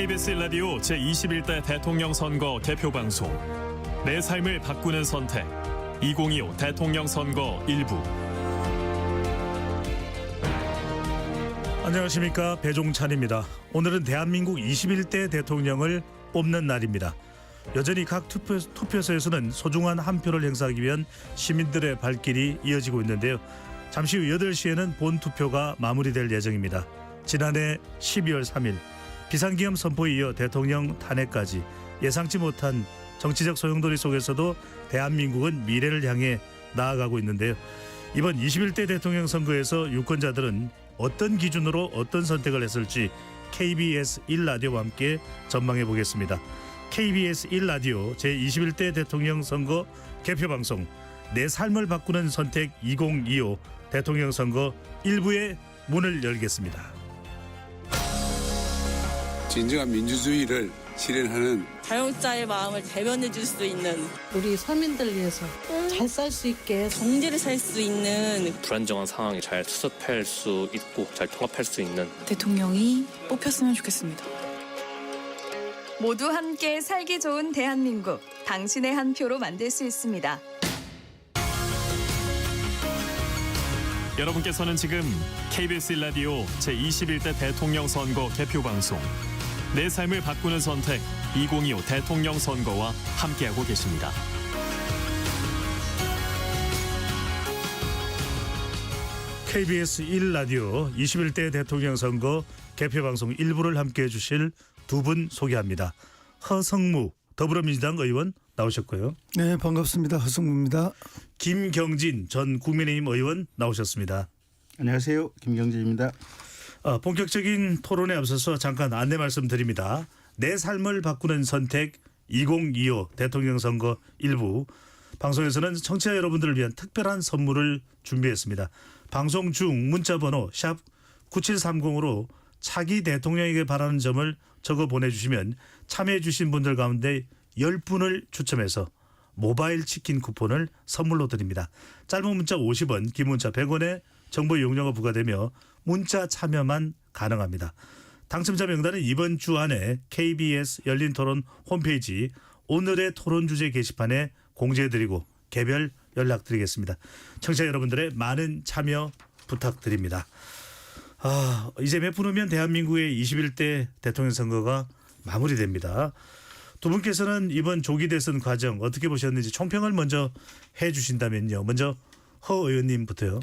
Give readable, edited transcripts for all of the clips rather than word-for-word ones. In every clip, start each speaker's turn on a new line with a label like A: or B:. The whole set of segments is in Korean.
A: KBS 라디오 제21대 대통령 선거 개표 방송 내 삶을 바꾸는 선택 2025 대통령 선거 일부.
B: 안녕하십니까, 배종찬입니다. 오늘은 대한민국 21대 대통령을 뽑는 날입니다. 여전히 각 투표소에서는 소중한 한 표를 행사하기 위한 시민들의 발길이 이어지고 있는데요. 잠시 후 8시에는 본투표가 마무리될 예정입니다. 지난해 12월 3일 비상기험 선포에 이어 대통령 탄핵까지 예상치 못한 정치적 소용돌이 속에서도 대한민국은 미래를 향해 나아가고 있는데요. 이번 21대 대통령 선거에서 유권자들은 어떤 기준으로 어떤 선택을 했을지 KBS 1라디오와 함께 전망해 보겠습니다. KBS 1라디오 제21대 대통령 선거 개표방송 내 삶을 바꾸는 선택 2025 대통령 선거 1부의 문을 열겠습니다.
C: 진정한 민주주의를 실현하는
D: 자영자의 마음을 대변해 줄 수 있는,
E: 우리 서민들 위해서 잘 살 수 있게
D: 정제를 살 수 있는,
F: 불안정한 상황에 잘 수습할 수 있고 잘 통합할 수 있는
G: 대통령이 뽑혔으면 좋겠습니다.
H: 모두 함께 살기 좋은 대한민국, 당신의 한 표로 만들 수 있습니다.
A: 여러분께서는 지금 KBS 라디오 제21대 대통령 선거 개표 방송 내 삶을 바꾸는 선택 2025 대통령 선거와 함께하고 계십니다.
B: KBS 1라디오 21대 대통령 선거 개표방송 1부를 함께해 주실 두 분 소개합니다. 허성무 더불어민주당 의원 나오셨고요.
I: 네, 반갑습니다. 허성무입니다.
B: 김경진 전 국민의힘 의원 나오셨습니다.
J: 안녕하세요. 김경진입니다.
B: 본격적인 토론에 앞서서 잠깐 안내 말씀드립니다. 내 삶을 바꾸는 선택 2025 대통령 선거 일부 방송에서는 청취자 여러분들을 위한 특별한 선물을 준비했습니다. 방송 중 문자번호 샵 9730으로 차기 대통령에게 바라는 점을 적어 보내주시면 참여해 주신 분들 가운데 10분을 추첨해서 모바일 치킨 쿠폰을 선물로 드립니다. 짧은 문자 50원, 긴 문자 100원의 정보 이용료가 부과되며 문자 참여만 가능합니다. 당첨자 명단은 이번 주 안에 KBS 열린토론 홈페이지 오늘의 토론 주제 게시판에 공지해드리고 개별 연락드리겠습니다. 청취자 여러분들의 많은 참여 부탁드립니다. 이제 몇 분 후면 대한민국의 21대 대통령 선거가 마무리됩니다. 두 분께서는 이번 조기 대선 과정 어떻게 보셨는지 총평을 먼저 해 주신다면요. 먼저 허 의원님부터요.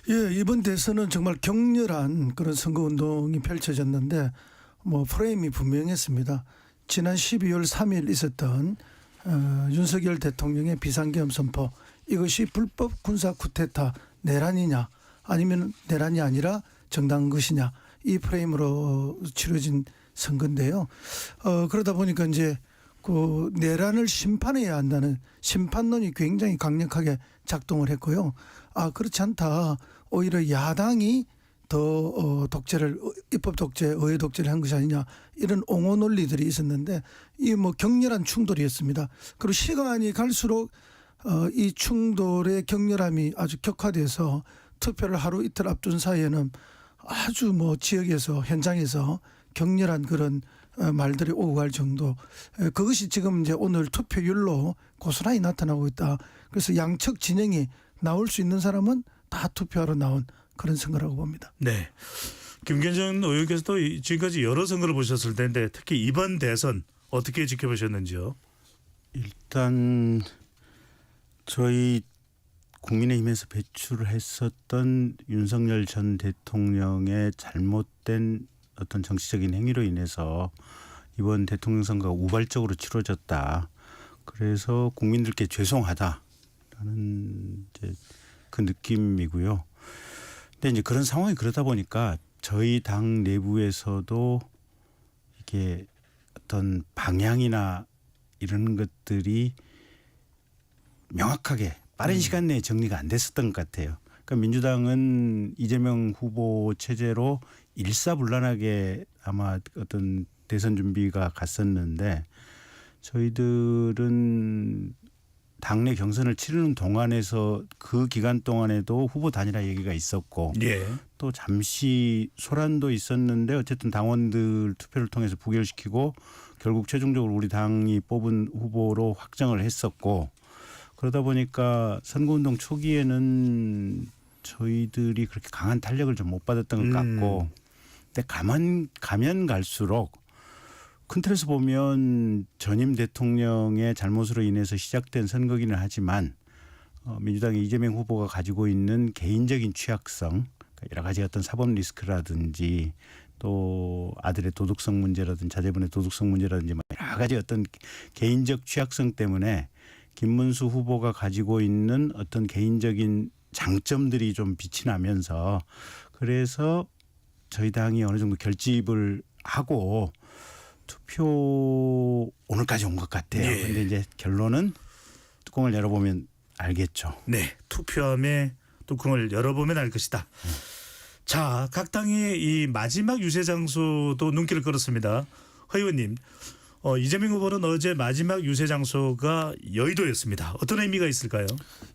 I: 예, 이번 대선은 정말 격렬한 그런 선거운동이 펼쳐졌는데 프레임이 분명했습니다. 지난 12월 3일 있었던 윤석열 대통령의 비상계엄 선포, 이것이 불법 군사 쿠데타 내란이냐 아니면 내란이 아니라 정당한 것이냐, 이 프레임으로 치러진 선거인데요. 그러다 보니까 이제 그 내란을 심판해야 한다는 심판론이 굉장히 강력하게 작동을 했고요. 그렇지 않다, 오히려 야당이 더 독재를, 입법 독재, 의회 독재를 한 것이 아니냐, 이런 옹호 논리들이 있었는데 이 격렬한 충돌이었습니다. 그리고 시간이 갈수록 이 충돌의 격렬함이 아주 격화돼서 투표를 하루 이틀 앞둔 사이에는 아주 지역에서, 현장에서 격렬한 그런 말들이 오고 갈 정도, 그것이 지금 이제 오늘 투표율로 고스란히 나타나고 있다. 그래서 양측 진영이 나올 수 있는 사람은 다 투표하러 나온 그런 선거라고 봅니다.
B: 네, 김경진 의원께서도 지금까지 여러 선거를 보셨을 텐데 특히 이번 대선 어떻게 지켜보셨는지요?
J: 일단 저희 국민의힘에서 배출했었던 윤석열 전 대통령의 잘못된 어떤 정치적인 행위로 인해서 이번 대통령 선거가 우발적으로 치러졌다. 그래서 국민들께 죄송하다라는 이제 그 느낌이고요. 근데 이제 그런 상황이 그러다 보니까 저희 당 내부에서도 이게 어떤 방향이나 이런 것들이 명확하게 빠른 시간 내에 정리가 안 됐었던 것 같아요. 그러니까 민주당은 이재명 후보 체제로 일사불란하게 아마 어떤 대선 준비가 갔었는데 저희들은 당내 경선을 치르는 동안에서 그 기간 동안에도 후보 단일화 얘기가 있었고
B: 예.
J: 또 잠시 소란도 있었는데 어쨌든 당원들 투표를 통해서 부결시키고 결국 최종적으로 우리 당이 뽑은 후보로 확정을 했었고 그러다 보니까 선거운동 초기에는 저희들이 그렇게 강한 탄력을 좀 못 받았던 것 같고 근데 가면 갈수록 큰 틀에서 보면 전임 대통령의 잘못으로 인해서 시작된 선거기는 하지만 민주당의 이재명 후보가 가지고 있는 개인적인 취약성 그러니까 여러 가지 어떤 사법 리스크라든지 또 아들의 도덕성 문제라든지 자제분의 도덕성 문제라든지 여러 가지 어떤 개인적 취약성 때문에 김문수 후보가 가지고 있는 어떤 개인적인 장점들이 좀 빛이 나면서 그래서 저희 당이 어느 정도 결집을 하고 투표 오늘까지 온 것 같아요. 그런데 이제 결론은 뚜껑을 열어보면 알겠죠.
B: 네, 투표함의 뚜껑을 열어보면 알 것이다. 자, 각 당의 이 마지막 유세 장소도 눈길을 끌었습니다. 허 의원님, 이재명 후보는 어제 마지막 유세 장소가 여의도였습니다. 어떤 의미가 있을까요?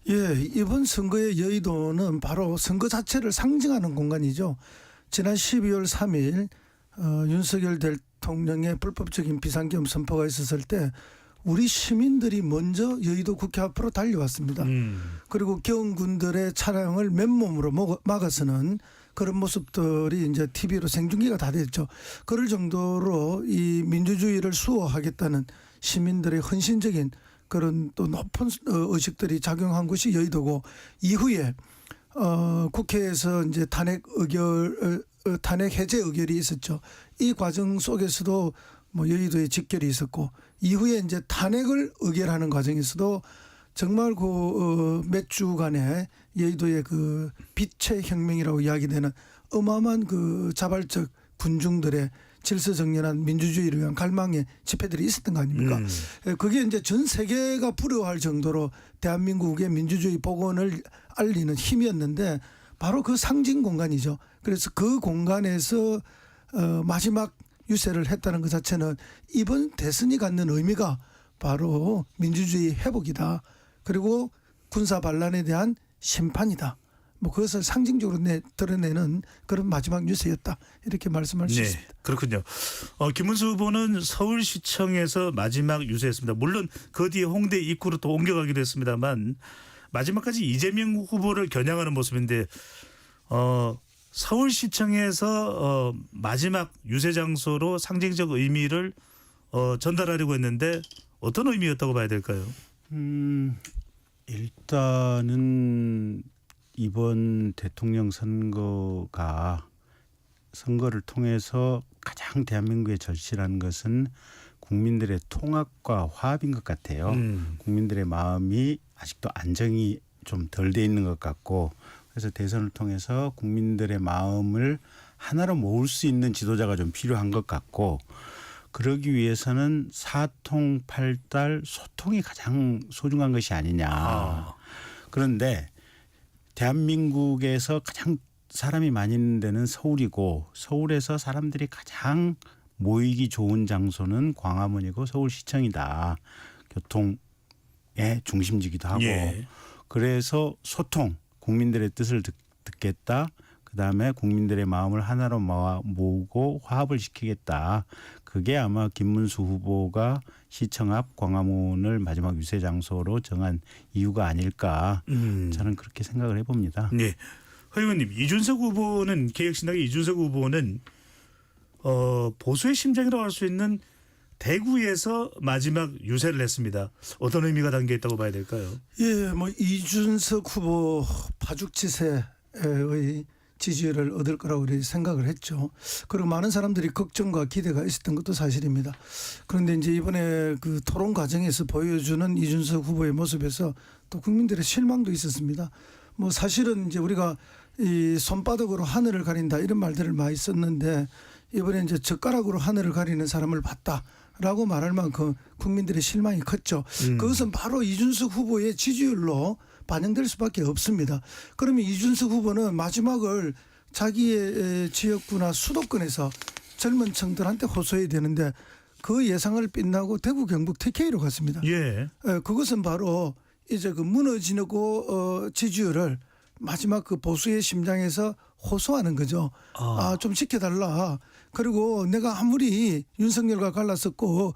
I: 예, 이번 선거의 여의도는 바로 선거 자체를 상징하는 공간이죠. 지난 12월 3일 윤석열 대통령의 불법적인 비상계엄 선포가 있었을 때 우리 시민들이 먼저 여의도 국회 앞으로 달려왔습니다. 그리고 경군들의 차량을 맨몸으로 막아서는 그런 모습들이 이제 TV로 생중계가 다 됐죠. 그럴 정도로 이 민주주의를 수호하겠다는 시민들의 헌신적인 그런 또 높은 의식들이 작용한 곳이 여의도고 이후에 국회에서 이제 탄핵 해제 의결이 있었죠. 이 과정 속에서도 뭐 여의도에 직결이 있었고 이후에 이제 탄핵을 의결하는 과정에서도 정말 그 몇 주간의 여의도의 그 빛의 혁명이라고 이야기되는 어마어마한 그 자발적 군중들의 질서정연한 민주주의를 위한 갈망의 집회들이 있었던 거 아닙니까? 그게 이제 전 세계가 부러워할 정도로 대한민국의 민주주의 복원을 알리는 힘이었는데 바로 그 상징 공간이죠. 그래서 그 공간에서 마지막 유세를 했다는 것 자체는 이번 대선이 갖는 의미가 바로 민주주의 회복이다. 그리고 군사 반란에 대한 심판이다. 뭐 그것을 상징적으로 드러내는 그런 마지막 유세였다. 이렇게 말씀할 수 있습니다.
B: 그렇군요. 김문수 후보는 서울시청에서 마지막 유세했습니다. 물론 그 뒤에 홍대 입구로 또 옮겨가기도 했습니다만 마지막까지 이재명 후보를 겨냥하는 모습인데 서울시청에서 마지막 유세 장소로 상징적 의미를 전달하려고 했는데 어떤 의미였다고 봐야 될까요?
J: 일단은 이번 대통령 선거를 통해서 가장 대한민국의 절실한 것은 국민들의 통합과 화합인 것 같아요. 국민들의 마음이 아직도 안정이 좀 덜 돼 있는 것 같고 그래서 대선을 통해서 국민들의 마음을 하나로 모을 수 있는 지도자가 좀 필요한 것 같고 그러기 위해서는 사통팔달 소통이 가장 소중한 것이 아니냐. 그런데 대한민국에서 가장 사람이 많이 있는 데는 서울이고 서울에서 사람들이 가장 모이기 좋은 장소는 광화문이고 서울시청이다. 교통의 중심지기도 하고 그래서 소통, 국민들의 뜻을 듣겠다. 그다음에 국민들의 마음을 하나로 모으고 화합을 시키겠다. 그게 아마 김문수 후보가 시청 앞 광화문을 마지막 유세 장소로 정한 이유가 아닐까 저는 그렇게 생각을 해봅니다.
B: 네, 허 의원님 이준석 후보는 개혁신당의 이준석 후보는 보수의 심장이라고 할 수 있는 대구에서 마지막 유세를 했습니다. 어떤 의미가 담겨 있다고 봐야 될까요?
I: 예, 뭐 이준석 후보 파죽지세의 지지를 얻을 거라고 우리 생각을 했죠. 그리고 많은 사람들이 걱정과 기대가 있었던 것도 사실입니다. 그런데 이제 이번에 그 토론 과정에서 보여주는 이준석 후보의 모습에서 또 국민들의 실망도 있었습니다. 뭐 사실은 이제 우리가 이 손바닥으로 하늘을 가린다 이런 말들을 많이 썼는데 이번에 이제 젓가락으로 하늘을 가리는 사람을 봤다라고 말할 만큼 국민들의 실망이 컸죠. 그것은 바로 이준석 후보의 지지율로 반영될 수밖에 없습니다. 그러면 이준석 후보는 마지막을 자기의 지역구나 수도권에서 젊은 층들한테 호소해야 되는데 그 예상을 빗나고 대구 경북 TK로 갔습니다.
B: 예.
I: 그것은 바로 이제 그 무너지고 지지율을 마지막 그 보수의 심장에서 호소하는 거죠. 좀 지켜달라. 그리고 내가 아무리 윤석열과 갈랐었고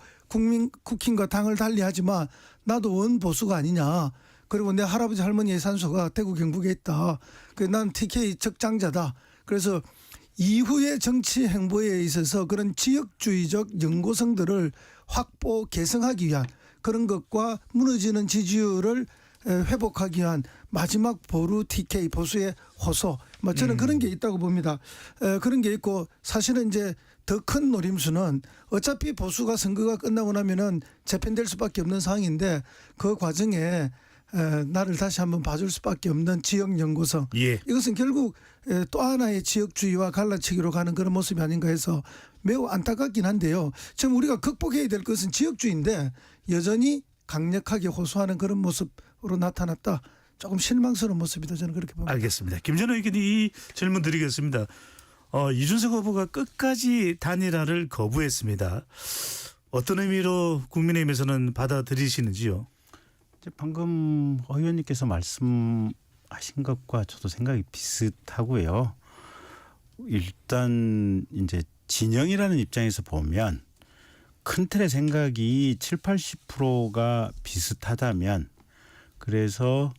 I: 국힘과 당을 달리하지만 나도 원보수가 아니냐. 그리고 내 할아버지 할머니의 산소가 대구 경북에 있다. 난 TK 적장자다. 그래서 이후의 정치 행보에 있어서 그런 지역주의적 연고성들을 확보 개성하기 위한 그런 것과 무너지는 지지율을 회복하기 위한 마지막 보루 TK 보수의 호소, 저는 그런 게 있다고 봅니다. 그런 게 있고 사실은 이제 더 큰 노림수는 어차피 보수가 선거가 끝나고 나면은 재편될 수밖에 없는 상황인데 그 과정에 나를 다시 한번 봐줄 수밖에 없는 지역 연고성.
B: 예.
I: 이것은 결국 또 하나의 지역주의와 갈라치기로 가는 그런 모습이 아닌가 해서 매우 안타깝긴 한데요. 지금 우리가 극복해야 될 것은 지역주의인데 여전히 강력하게 호소하는 그런 모습으로 나타났다. 조금 실망스러운 모습이다. 저는 그렇게 봅니다.
B: 알겠습니다. 김전호 의원님 이 질문 드리겠습니다. 이준석 후보가 끝까지 단일화를 거부했습니다. 어떤 의미로 국민의힘에서는 받아들이시는지요?
J: 방금 어 의원님께서 말씀하신 것과 저도 생각이 비슷하고요. 일단 이제 진영이라는 입장에서 보면 큰 틀의 생각이 70-80%가 비슷하다면 그래서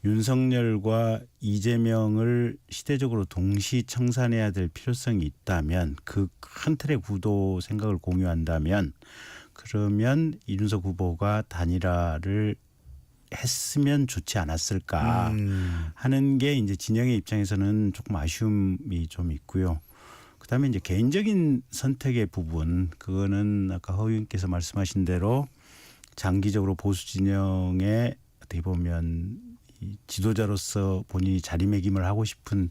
J: 윤석열과 이재명을 시대적으로 동시 청산해야 될 필요성이 있다면 그 큰 틀의 구도 생각을 공유한다면 그러면 이준석 후보가 단일화를 했으면 좋지 않았을까 하는 게 이제 진영의 입장에서는 조금 아쉬움이 좀 있고요. 그다음에 이제 개인적인 선택의 부분 그거는 아까 허 의원께서 말씀하신 대로 장기적으로 보수 진영에 어떻게 보면 이 지도자로서 본인이 자리매김을 하고 싶은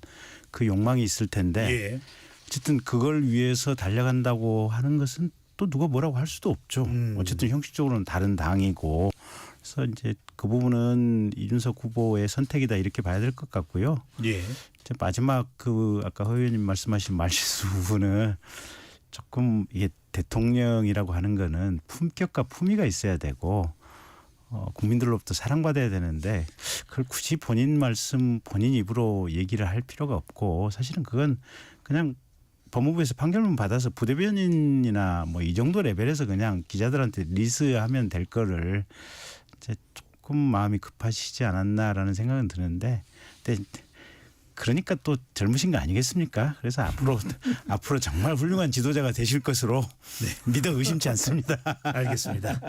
J: 그 욕망이 있을 텐데
B: 예.
J: 어쨌든 그걸 위해서 달려간다고 하는 것은 또 누가 뭐라고 할 수도 없죠. 어쨌든 형식적으로는 다른 당이고 그래서 이제 그 부분은 이준석 후보의 선택이다 이렇게 봐야 될 것 같고요.
B: 예.
J: 이제 마지막 그 아까 허 의원님 말씀하신 말실수 부분은 조금 이게 대통령이라고 하는 거는 품격과 품위가 있어야 되고 국민들로부터 사랑받아야 되는데 그걸 굳이 본인 말씀 본인 입으로 얘기를 할 필요가 없고 사실은 그건 그냥 법무부에서 판결문 받아서 부대변인이나 뭐 이 정도 레벨에서 그냥 기자들한테 리스하면 될 거를 이제 조금 마음이 급하시지 않았나라는 생각은 드는데 근데 그러니까 또 젊으신 거 아니겠습니까? 그래서 앞으로 정말 훌륭한 지도자가 되실 것으로 믿어 의심치 않습니다.
B: 알겠습니다.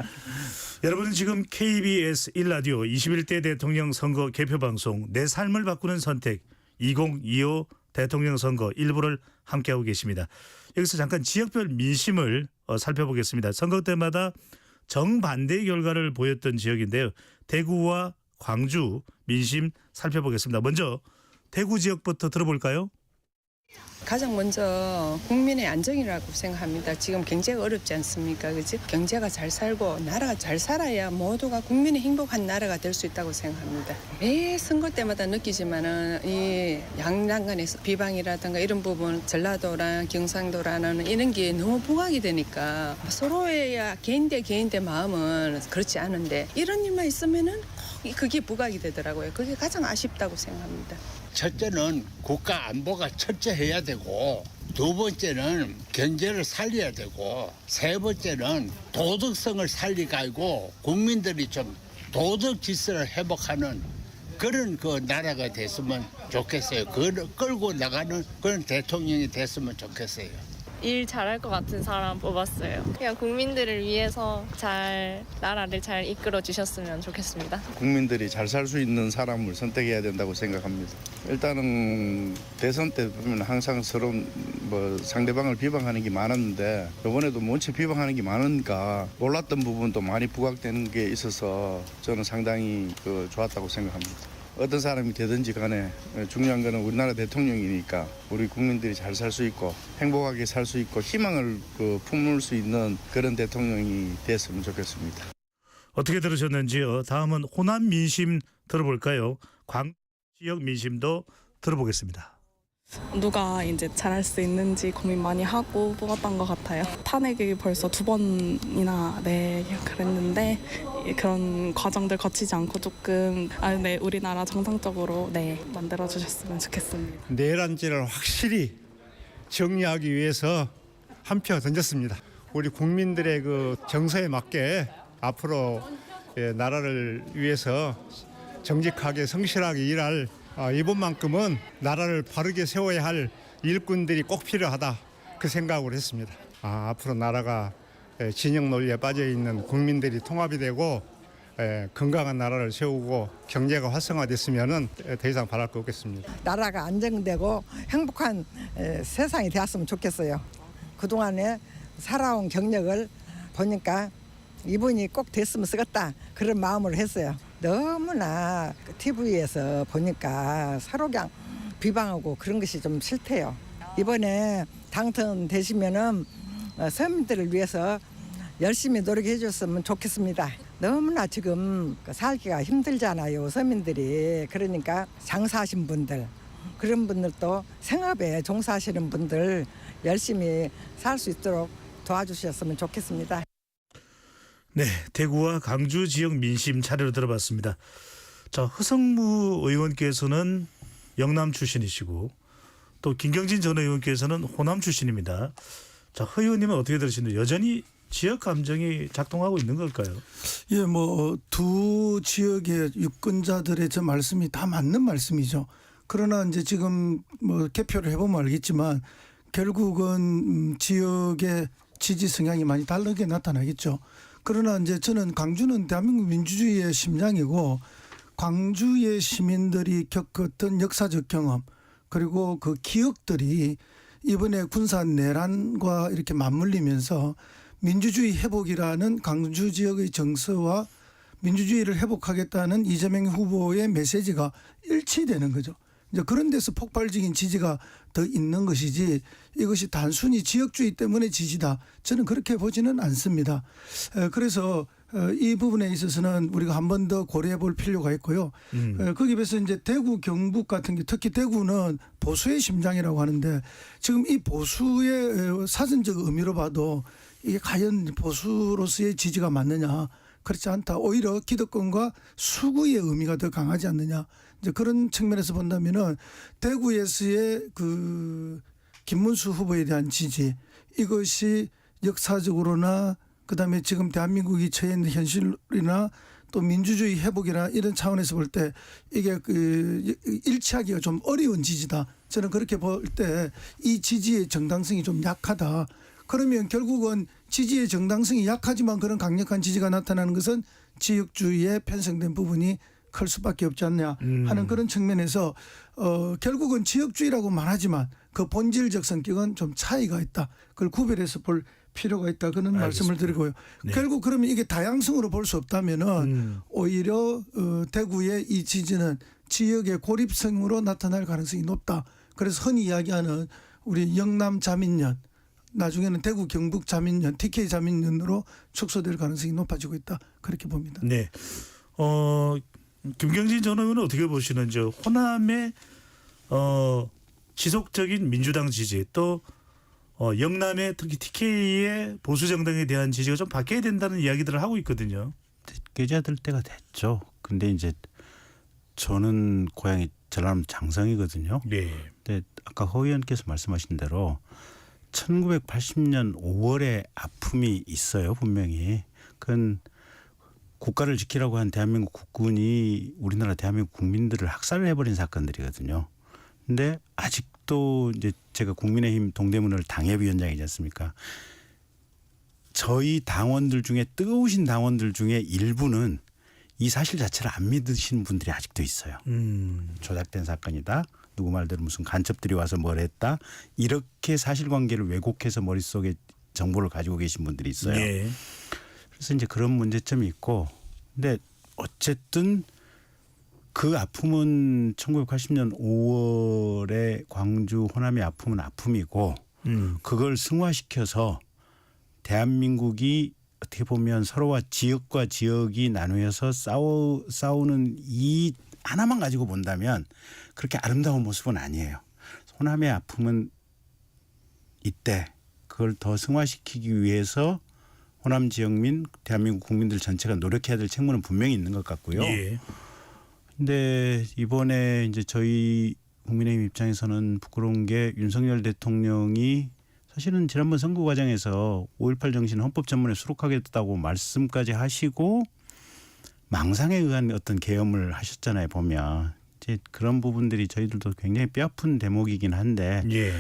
B: 여러분은 지금 KBS 1라디오 21대 대통령 선거 개표 방송 내 삶을 바꾸는 선택 2025 대통령 선거 일부를 함께하고 계십니다. 여기서 잠깐 지역별 민심을 살펴보겠습니다. 선거 때마다 정반대의 결과를 보였던 지역인데요. 대구와 광주 민심 살펴보겠습니다. 먼저 대구 지역부터 들어볼까요?
D: 가장 먼저 국민의 안정이라고 생각합니다. 지금 경제가 어렵지 않습니까? 그렇지? 경제가 잘 살고 나라가 잘 살아야 모두가 국민의 행복한 나라가 될 수 있다고 생각합니다. 매 선거 때마다 느끼지만은 이 양당간에서 비방이라든가 이런 부분 전라도랑 경상도라는 이런 게 너무 부각이 되니까 서로의 개인 대 마음은 그렇지 않은데 이런 일만 있으면은 그게 부각이 되더라고요. 그게 가장 아쉽다고 생각합니다.
K: 첫째는 국가 안보가 철저해야 되고 두 번째는 경제를 살려야 되고 세 번째는 도덕성을 살리고 국민들이 좀 도덕 질서를 회복하는 그런 그 나라가 됐으면 좋겠어요. 그걸 끌고 나가는 그런 대통령이 됐으면 좋겠어요.
L: 일 잘할 것 같은 사람 뽑았어요. 그냥 국민들을 위해서 나라를 잘 이끌어 주셨으면 좋겠습니다.
M: 국민들이 잘 살 수 있는 사람을 선택해야 된다고 생각합니다. 일단은 대선 때 보면 항상 서로 상대방을 비방하는 게 많았는데 이번에도 원체 비방하는 게 많으니까 몰랐던 부분도 많이 부각되는 게 있어서 저는 상당히 좋았다고 생각합니다. 어떤 사람이 되든지 간에 중요한 거는 우리나라 대통령이니까 우리 국민들이 잘 살 수 있고 행복하게 살 수 있고 희망을 품을 수 있는 그런 대통령이 됐으면 좋겠습니다.
B: 어떻게 들으셨는지요? 다음은 호남 민심 들어볼까요? 광주 지역 민심도 들어보겠습니다.
L: 누가 이제 잘할 수 있는지 고민 많이 하고 뽑았던 것 같아요. 탄핵이 벌써 2번이나 그랬는데 그런 과정들 거치지 않고 조금 우리나라 정상적으로 만들어 주셨으면 좋겠습니다.
N: 내란죄를 확실히 정리하기 위해서 한 표 던졌습니다. 우리 국민들의 그 정서에 맞게 앞으로 나라를 위해서 정직하게 성실하게 일할 이번만큼은 나라를 바르게 세워야 할 일꾼들이 꼭 필요하다 그 생각을 했습니다. 앞으로 나라가 진영 논리에 빠져 있는 국민들이 통합이 되고 건강한 나라를 세우고 경제가 활성화됐으면은 더 이상 바랄 거 없겠습니다.
O: 나라가 안정되고 행복한 세상이 되었으면 좋겠어요. 그동안에 살아온 경력을 보니까 이분이 꼭 됐으면 쓰겠다 그런 마음으로 했어요. 너무나 TV에서 보니까 서로 그냥 비방하고 그런 것이 좀 싫대요. 이번에 당선되시면은 서민들을 위해서 열심히 노력해 줬으면 좋겠습니다. 너무나 지금 살기가 힘들잖아요, 서민들이. 그러니까 장사하신 분들, 그런 분들도 생업에 종사하시는 분들 열심히 살 수 있도록 도와주셨으면 좋겠습니다.
B: 네, 대구와 강주 지역 민심 차례로 들어봤습니다. 자, 허성무 의원께서는 영남 출신이시고 또 김경진 전 의원께서는 호남 출신입니다. 자, 허 의원님은 어떻게 들으시는지 여전히 지역 감정이 작동하고 있는 걸까요?
I: 예, 뭐 두 지역의 유권자들의 저 말씀이 다 맞는 말씀이죠. 그러나 이제 지금 뭐 개표를 해보면 알겠지만 결국은 지역의 지지 성향이 많이 다르게 나타나겠죠. 그러나 이제 저는 광주는 대한민국 민주주의의 심장이고 광주의 시민들이 겪었던 역사적 경험 그리고 그 기억들이 이번에 군사 내란과 이렇게 맞물리면서 민주주의 회복이라는 광주 지역의 정서와 민주주의를 회복하겠다는 이재명 후보의 메시지가 일치되는 거죠. 이제 그런 데서 폭발적인 지지가 더 있는 것이지 이것이 단순히 지역주의 때문에 지지다. 저는 그렇게 보지는 않습니다. 그래서 이 부분에 있어서는 우리가 한 번 더 고려해 볼 필요가 있고요. 거기에 비해서 이제 대구, 경북 같은 게 특히 대구는 보수의 심장이라고 하는데 지금 이 보수의 사전적 의미로 봐도 이게 과연 보수로서의 지지가 맞느냐. 그렇지 않다. 오히려 기득권과 수구의 의미가 더 강하지 않느냐. 이제 그런 측면에서 본다면은 대구에서의 그 김문수 후보에 대한 지지 이것이 역사적으로나 그다음에 지금 대한민국이 처해 있는 현실이나 또 민주주의 회복이나 이런 차원에서 볼 때 이게 그 일치하기가 좀 어려운 지지다. 저는 그렇게 볼 때 이 지지의 정당성이 좀 약하다. 그러면 결국은 지지의 정당성이 약하지만 그런 강력한 지지가 나타나는 것은 지역주의에 편성된 부분이 클 수밖에 없지 않냐 하는 그런 측면에서 결국은 지역주의라고 말하지만 그 본질적 성격은 좀 차이가 있다. 그걸 구별해서 볼 필요가 있다. 그런
B: 알겠습니다.
I: 말씀을 드리고요.
B: 네.
I: 결국 그러면 이게 다양성으로 볼 수 없다면은 오히려 대구의 이 지지는 지역의 고립성으로 나타날 가능성이 높다. 그래서 흔히 이야기하는 우리 영남 자민련 나중에는 대구 경북 자민련 TK 자민련으로 축소될 가능성이 높아지고 있다. 그렇게 봅니다.
B: 네. 김경진 전 의원은 어떻게 보시는지 호남의 지속적인 민주당 지지 또 영남의 특히 TK의 보수 정당에 대한 지지가 좀 바뀌어야 된다는 이야기들을 하고 있거든요.
J: 깨져들 때가 됐죠. 근데 이제 저는 고향이 전남 장성이거든요.
B: 네.
J: 근데 아까 허 의원께서 말씀하신 대로 1980년 5월에 아픔이 있어요. 분명히. 그건 국가를 지키라고 한 대한민국 국군이 우리나라 대한민국 국민들을 학살을 해버린 사건들이거든요. 근데 아직도 이제 제가 국민의힘 동대문을 당협위원장이지 않습니까? 저희 당원들 중에 뜨거우신 당원들 중에 일부는 이 사실 자체를 안 믿으시는 분들이 아직도 있어요. 조작된 사건이다. 누구 말대로 무슨 간첩들이 와서 뭘 했다. 이렇게 사실관계를 왜곡해서 머릿속에 정보를 가지고 계신 분들이 있어요.
B: 네.
J: 그래서 이제 그런 문제점이 있고 근데 어쨌든 그 아픔은 1980년 5월에 광주 호남의 아픔은 아픔이고 그걸 승화시켜서 대한민국이 어떻게 보면 서로와 지역과 지역이 나누어서 싸우는 이 하나만 가지고 본다면 그렇게 아름다운 모습은 아니에요. 호남의 아픔은 이때 그걸 더 승화시키기 위해서 호남 지역민, 대한민국 국민들 전체가 노력해야 될 책무는 분명히 있는 것 같고요.
B: 예.
J: 근데 이번에 이제 저희 국민의힘 입장에서는 부끄러운 게 윤석열 대통령이 사실은 지난번 선거 과정에서 5.18 정신 헌법 전문에 수록하겠다고 말씀까지 하시고 망상에 의한 어떤 계엄을 하셨잖아요. 보면 이제 그런 부분들이 저희들도 굉장히 뼈아픈 대목이긴 한데
B: 예.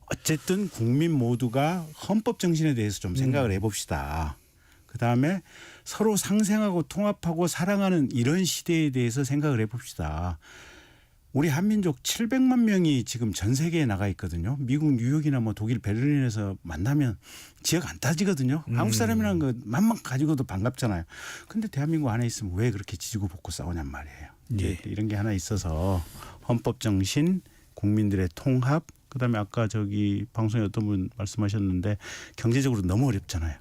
J: 어쨌든 국민 모두가 헌법 정신에 대해서 좀 생각을 해봅시다. 그다음에 서로 상생하고 통합하고 사랑하는 이런 시대에 대해서 생각을 해봅시다. 우리 한민족 700만 명이 지금 전 세계에 나가 있거든요. 미국 뉴욕이나 뭐 독일 베를린에서 만나면 지역 안 따지거든요. 한국 사람이라는 것만 가지고도 반갑잖아요. 근데 대한민국 안에 있으면 왜 그렇게 지지고 볶고 싸우냔 말이에요.
B: 예.
J: 이런 게 하나 있어서 헌법 정신, 국민들의 통합, 그다음에 아까 저기 방송에 어떤 분 말씀하셨는데 경제적으로 너무 어렵잖아요.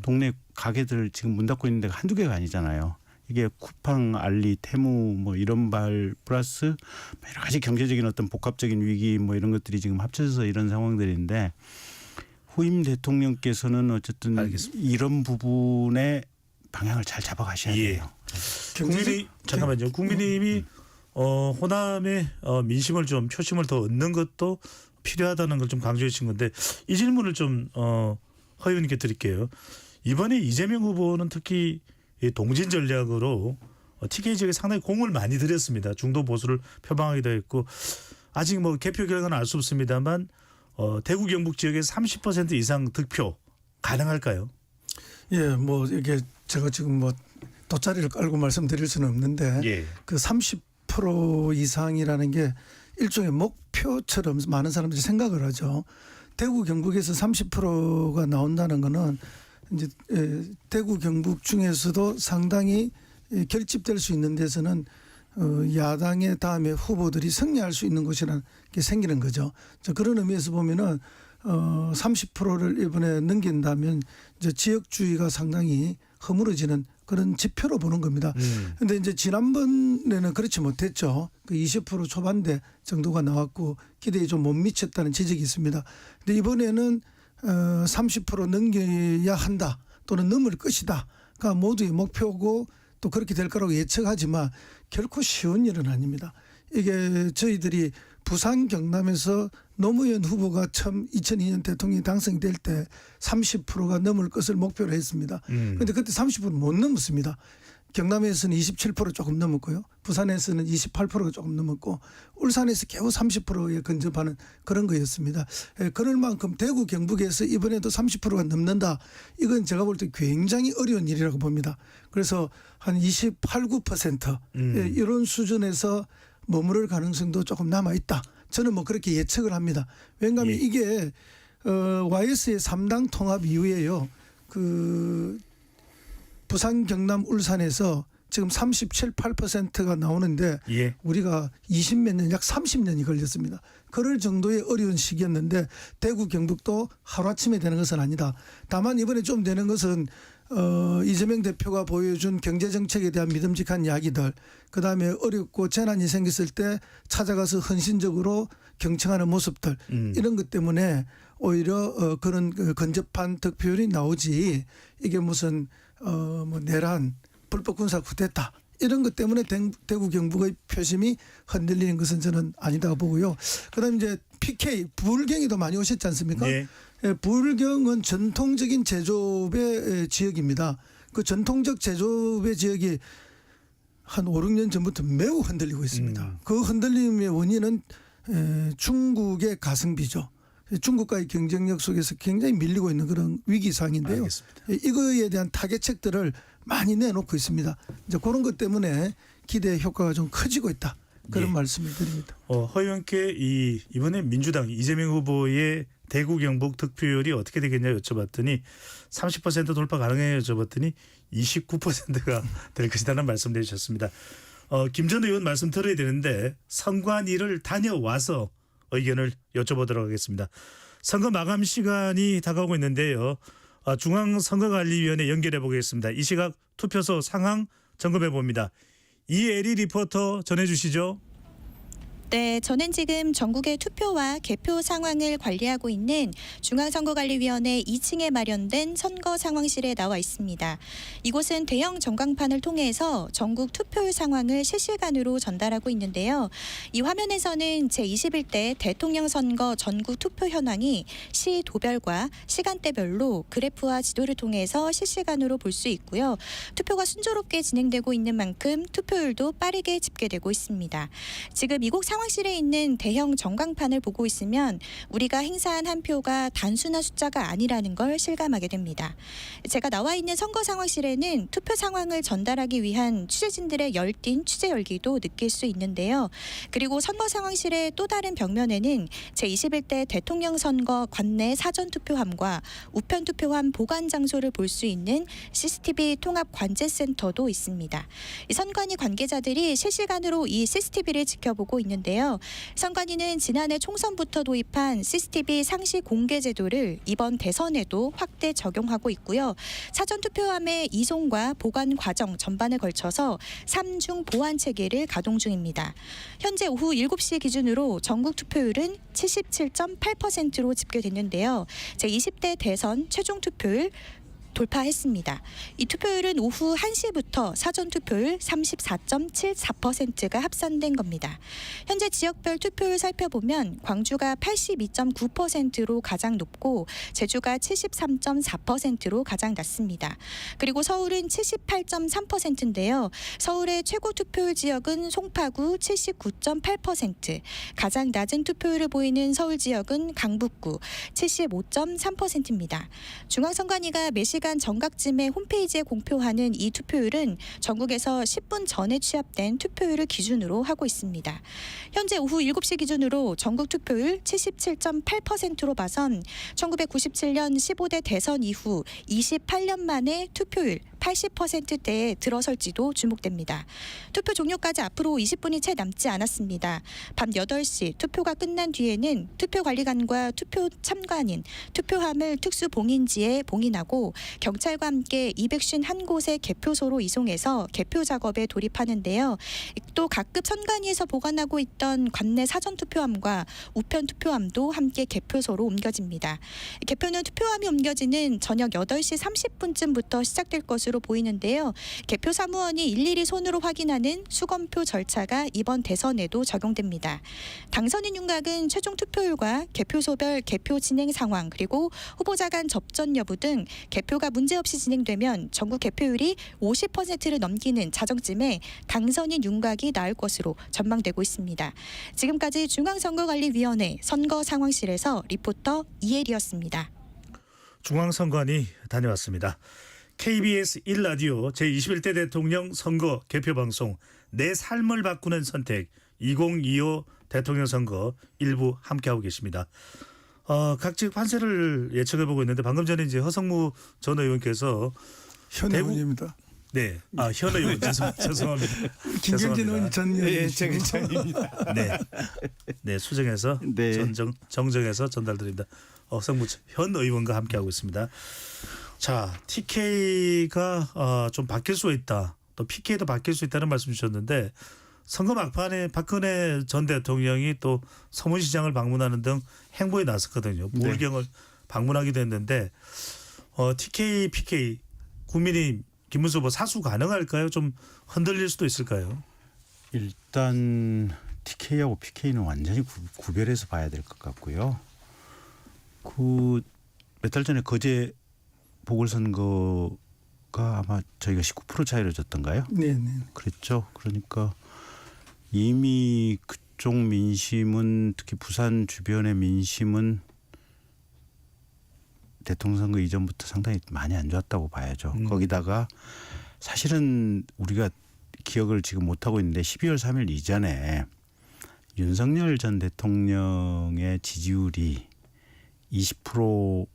J: 동네 가게들 지금 문 닫고 있는 데가 한두 개가 아니잖아요. 이게 쿠팡, 알리, 테무 뭐 이런 발 플러스 여러 가지 경제적인 어떤 복합적인 위기 뭐 이런 것들이 지금 합쳐져서 이런 상황들인데 후임 대통령께서는 어쨌든 이런 부분의 방향을 잘 잡아가셔야 돼요.
B: 잠깐만요. 국민의힘이 호남의 민심을 좀 표심을 더 얻는 것도 필요하다는 걸 좀 강조해 주신 건데 이 질문을 좀 허 의원님께 드릴게요. 이번에 이재명 후보는 특히 이 동진 전략으로 TK 지역에 상당히 공을 많이 들였습니다. 중도 보수를 표방하기도 했고 아직 뭐 개표 결과는 알 수 없습니다만 대구 경북 지역에서 30% 이상 득표 가능할까요?
I: 예, 뭐 이게 제가 지금 뭐 돗자리를 깔고 말씀드릴 수는 없는데
B: 예.
I: 그 30% 이상이라는 게 일종의 목표처럼 많은 사람들이 생각을 하죠. 대구 경북에서 30%가 나온다는 거는 이제 대구 경북 중에서도 상당히 결집될 수 있는 데서는 야당의 다음에 후보들이 승리할 수 있는 곳이라는 게 생기는 거죠. 그런 의미에서 보면은 30%를 이번에 넘긴다면 이제 지역주의가 상당히 허물어지는 그런 지표로 보는 겁니다. 그런데 이제 지난번에는 그렇지 못했죠. 그 20% 초반대 정도가 나왔고 기대에 좀 못 미쳤다는 지적이 있습니다. 근데 이번에는 30% 넘겨야 한다 또는 넘을 것이다가 모두의 목표고 또 그렇게 될 거라고 예측하지만 결코 쉬운 일은 아닙니다. 이게 저희들이 부산 경남에서 노무현 후보가 처음 2002년 대통령이 당선될 때 30%가 넘을 것을 목표로 했습니다. 그런데 그때 30%는 못 넘었습니다. 경남에서는 27% 조금 넘었고요. 부산에서는 28%가 조금 넘었고 울산에서 겨우 30%에 근접하는 그런 거였습니다. 그럴 만큼 대구 경북에서 이번에도 30%가 넘는다. 이건 제가 볼 때 굉장히 어려운 일이라고 봅니다. 그래서 한 28, 9% 이런 수준에서 머무를 가능성도 조금 남아있다. 저는 뭐 그렇게 예측을 합니다. 왜냐하면 이게 YS의 3당 통합 이후에요. 그 부산, 경남, 울산에서 지금 37, 8%가 나오는데 우리가 20몇 년, 약 30년이 걸렸습니다. 그럴 정도의 어려운 시기였는데 대구, 경북도 하루아침에 되는 것은 아니다. 다만 이번에 좀 되는 것은 이재명 대표가 보여준 경제정책에 대한 믿음직한 이야기들, 그다음에 어렵고 재난이 생겼을 때 찾아가서 헌신적으로 경청하는 모습들, 이런 것 때문에 오히려 그런 근접한 득표율이 나오지 이게 무슨 뭐 내란, 불법 군사 쿠데타 이런 것 때문에 대구 경북의 표심이 흔들리는 것은 저는 아니다고 보고요. 그다음에 이제 PK 부울경에도 많이 오셨지 않습니까? 네. 부울경은 전통적인 제조업의 지역입니다. 그 전통적 제조업의 지역이 한 5, 6년 전부터 매우 흔들리고 있습니다. 그 흔들림의 원인은 중국의 가성비죠. 중국과의 경쟁력 속에서 굉장히 밀리고 있는 그런 위기 상황인데요. 이거에 대한 타겟책들을 많이 내놓고 있습니다. 이제 그런 것 때문에 기대 효과가 좀 커지고 있다. 그런 말씀을 드립니다.
B: 허 의원께 이번에 민주당 이재명 후보의 대구 경북 득표율이 어떻게 되겠냐 여쭤봤더니 30% 돌파 가능해 여쭤봤더니 29%가 될 것이라는 말씀 내주셨습니다. 김 전 의원 말씀 들어야 되는데 선관위를 다녀와서 의견을 여쭤보도록 하겠습니다. 선거 마감 시간이 다가오고 있는데요. 중앙선거관리위원회 연결해 보겠습니다. 이 시각 투표소 상황 점검해 봅니다. 이애리 리포터 전해 주시죠.
P: 네, 저는 지금 전국의 투표와 개표 상황을 관리하고 있는 중앙선거관리위원회 2층에 마련된 선거 상황실에 나와 있습니다. 이곳은 대형 전광판을 통해서 전국 투표율 상황을 실시간으로 전달하고 있는데요. 이 화면에서는 제21대 대통령 선거 전국 투표 현황이 시 도별과 시간대별로 그래프와 지도를 통해서 실시간으로 볼 수 있고요. 투표가 순조롭게 진행되고 있는 만큼 투표율도 빠르게 집계되고 있습니다. 지금 이곳 상황실에 있는 대형 전광판을 보고 있으면 우리가 행사한 한 표가 단순한 숫자가 아니라는 걸 실감하게 됩니다. 제가 나와 있는 선거 상황실에는 투표 상황을 전달하기 위한 취재진들의 열띤 취재 열기도 느낄 수 있는데요. 그리고 선거 상황실의 또 다른 벽면에는 제21대 대통령 선거 관내 사전 투표함과 우편 투표함 보관 장소를 볼 수 있는 CCTV 통합 관제센터도 있습니다. 이 선관위 관계자들이 실시간으로 이 CCTV를 지켜보고 있는데요. 선관위는 지난해 총선부터 도입한 CCTV 상시 공개 제도를 이번 대선에도 확대 적용하고 있고요. 사전 투표함의 이송과 보관 과정 전반에 걸쳐서 3중 보안 체계를 가동 중입니다. 현재 오후 7시 기준으로 전국 투표율은 77.8%로 집계됐는데요. 제20대 대선 최종 투표율 돌파했습니다. 이 투표율은 오후 1시부터 사전 투표율 34.74%가 합산된 겁니다. 현재 지역별 투표율 살펴보면 광주가 82.9%로 가장 높고 제주가 73.4%로 가장 낮습니다. 그리고 서울은 78.3%인데요. 서울의 최고 투표율 지역은 송파구 79.8%, 가장 낮은 투표율을 보이는 서울 지역은 강북구 75.3%입니다. 중앙선관위가 매시간 정각쯤에 홈페이지에 공표하는 이 투표율은 전국에서 10분 전에 취합된 투표율을 기준으로 하고 있습니다. 현재 오후 7시 기준으로 전국 투표율 77.8%로 봐선 1997년 15대 대선 이후 28년 만에 투표율 80%대에 들어설지도 주목됩니다. 투표 종료까지 앞으로 20분이 채 남지 않았습니다. 밤 8시 투표가 끝난 뒤에는 투표관리관과 투표 참관인, 투표함을 특수봉인지에 봉인하고 경찰과 함께 251곳의 개표소로 이송해서 개표 작업에 돌입하는데요. 또 각급 선관위에서 보관하고 있던 관내 사전투표함과 우편투표함도 함께 개표소로 옮겨집니다. 개표는 투표함이 옮겨지는 저녁 8시 30분쯤부터 시작될 것으로 보이는데요. 개표 사무원이 일일이 손으로 확인하는 수검표 절차가 이번 대선에도 적용됩니다. 당선인 윤곽은 최종 투표율과 개표소별 개표 진행 상황 그리고 후보자 간 접전 여부 등 개표가 문제없이 진행되면 전국 개표율이 50%를 넘기는 자정쯤에 당선인 윤곽이 나올 것으로 전망되고 있습니다. 지금까지 중앙선거관리위원회 선거상황실에서 리포터 이혜리였습니다.
B: 중앙선관위 다녀왔습니다. KBS 1라디오 제21대 대통령 선거 개표방송 내 삶을 바꾸는 선택 2025 대통령 선거 일부 함께하고 계십니다. 각직 판세를 예측해보고 있는데 방금 전에 이제 허성무 전 의원께서
I: 현 의원입니다.
B: 네, 현 의원 죄송합니다.
I: 김경진 의원 전 의원
J: 제입니다.
B: 네, 수정해서 정정해서 전달드립니다. 허성무 현 의원과 함께하고 있습니다. 자, TK가 좀 바뀔 수 있다. 또 PK도 바뀔 수 있다는 말씀 주셨는데 선거 막판에 박근혜 전 대통령이 또 서문시장을 방문하는 등 행보에 나섰거든요. 부울경을 방문하기도 했는데 TK, PK 국민의힘 김문수 후보 사수 가능할까요? 좀 흔들릴 수도 있을까요?
J: 일단 TK하고 PK는 완전히 구별해서 봐야 될 것 같고요. 몇 달 전에 거제 보궐선거가 아마 저희가 19% 차이로 졌던가요?
I: 네.
J: 그랬죠. 그러니까 이미 그쪽 민심은 특히 부산 주변의 민심은 대통령 선거 이전부터 상당히 많이 안 좋았다고 봐야죠. 거기다가 사실은 우리가 기억을 지금 못하고 있는데 12월 3일 이전에 윤석열 전 대통령의 지지율이 20%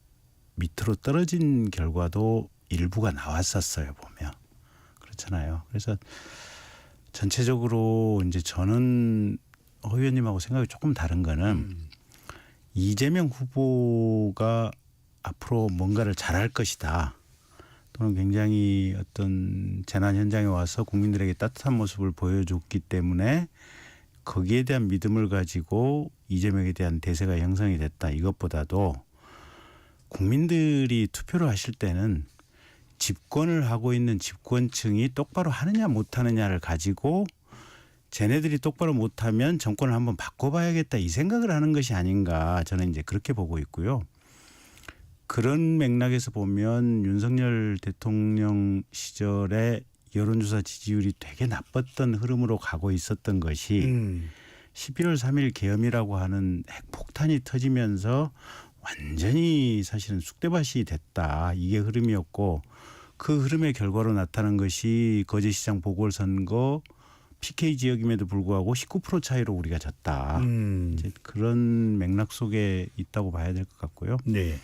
J: 밑으로 떨어진 결과도 일부가 나왔었어요, 보면. 그렇잖아요. 그래서 전체적으로 이제 저는 허 의원님하고 생각이 조금 다른 거는 이재명 후보가 앞으로 뭔가를 잘할 것이다. 또는 굉장히 어떤 재난 현장에 와서 국민들에게 따뜻한 모습을 보여줬기 때문에 거기에 대한 믿음을 가지고 이재명에 대한 대세가 형성이 됐다. 이것보다도 국민들이 투표를 하실 때는 집권을 하고 있는 집권층이 똑바로 하느냐 못하느냐를 가지고 쟤네들이 똑바로 못하면 정권을 한번 바꿔봐야겠다 이 생각을 하는 것이 아닌가 저는 이제 그렇게 보고 있고요. 그런 맥락에서 보면 윤석열 대통령 시절에 여론조사 지지율이 되게 나빴던 흐름으로 가고 있었던 것이 11월 3일 계엄이라고 하는 핵폭탄이 터지면서 완전히 사실은 쑥대밭이 됐다. 이게 흐름이었고 그 흐름의 결과로 나타난 것이 거제시장 보궐선거 PK 지역임에도 불구하고 19% 차이로 우리가 졌다. 이제 그런 맥락 속에 있다고 봐야 될 것 같고요.
B: 네.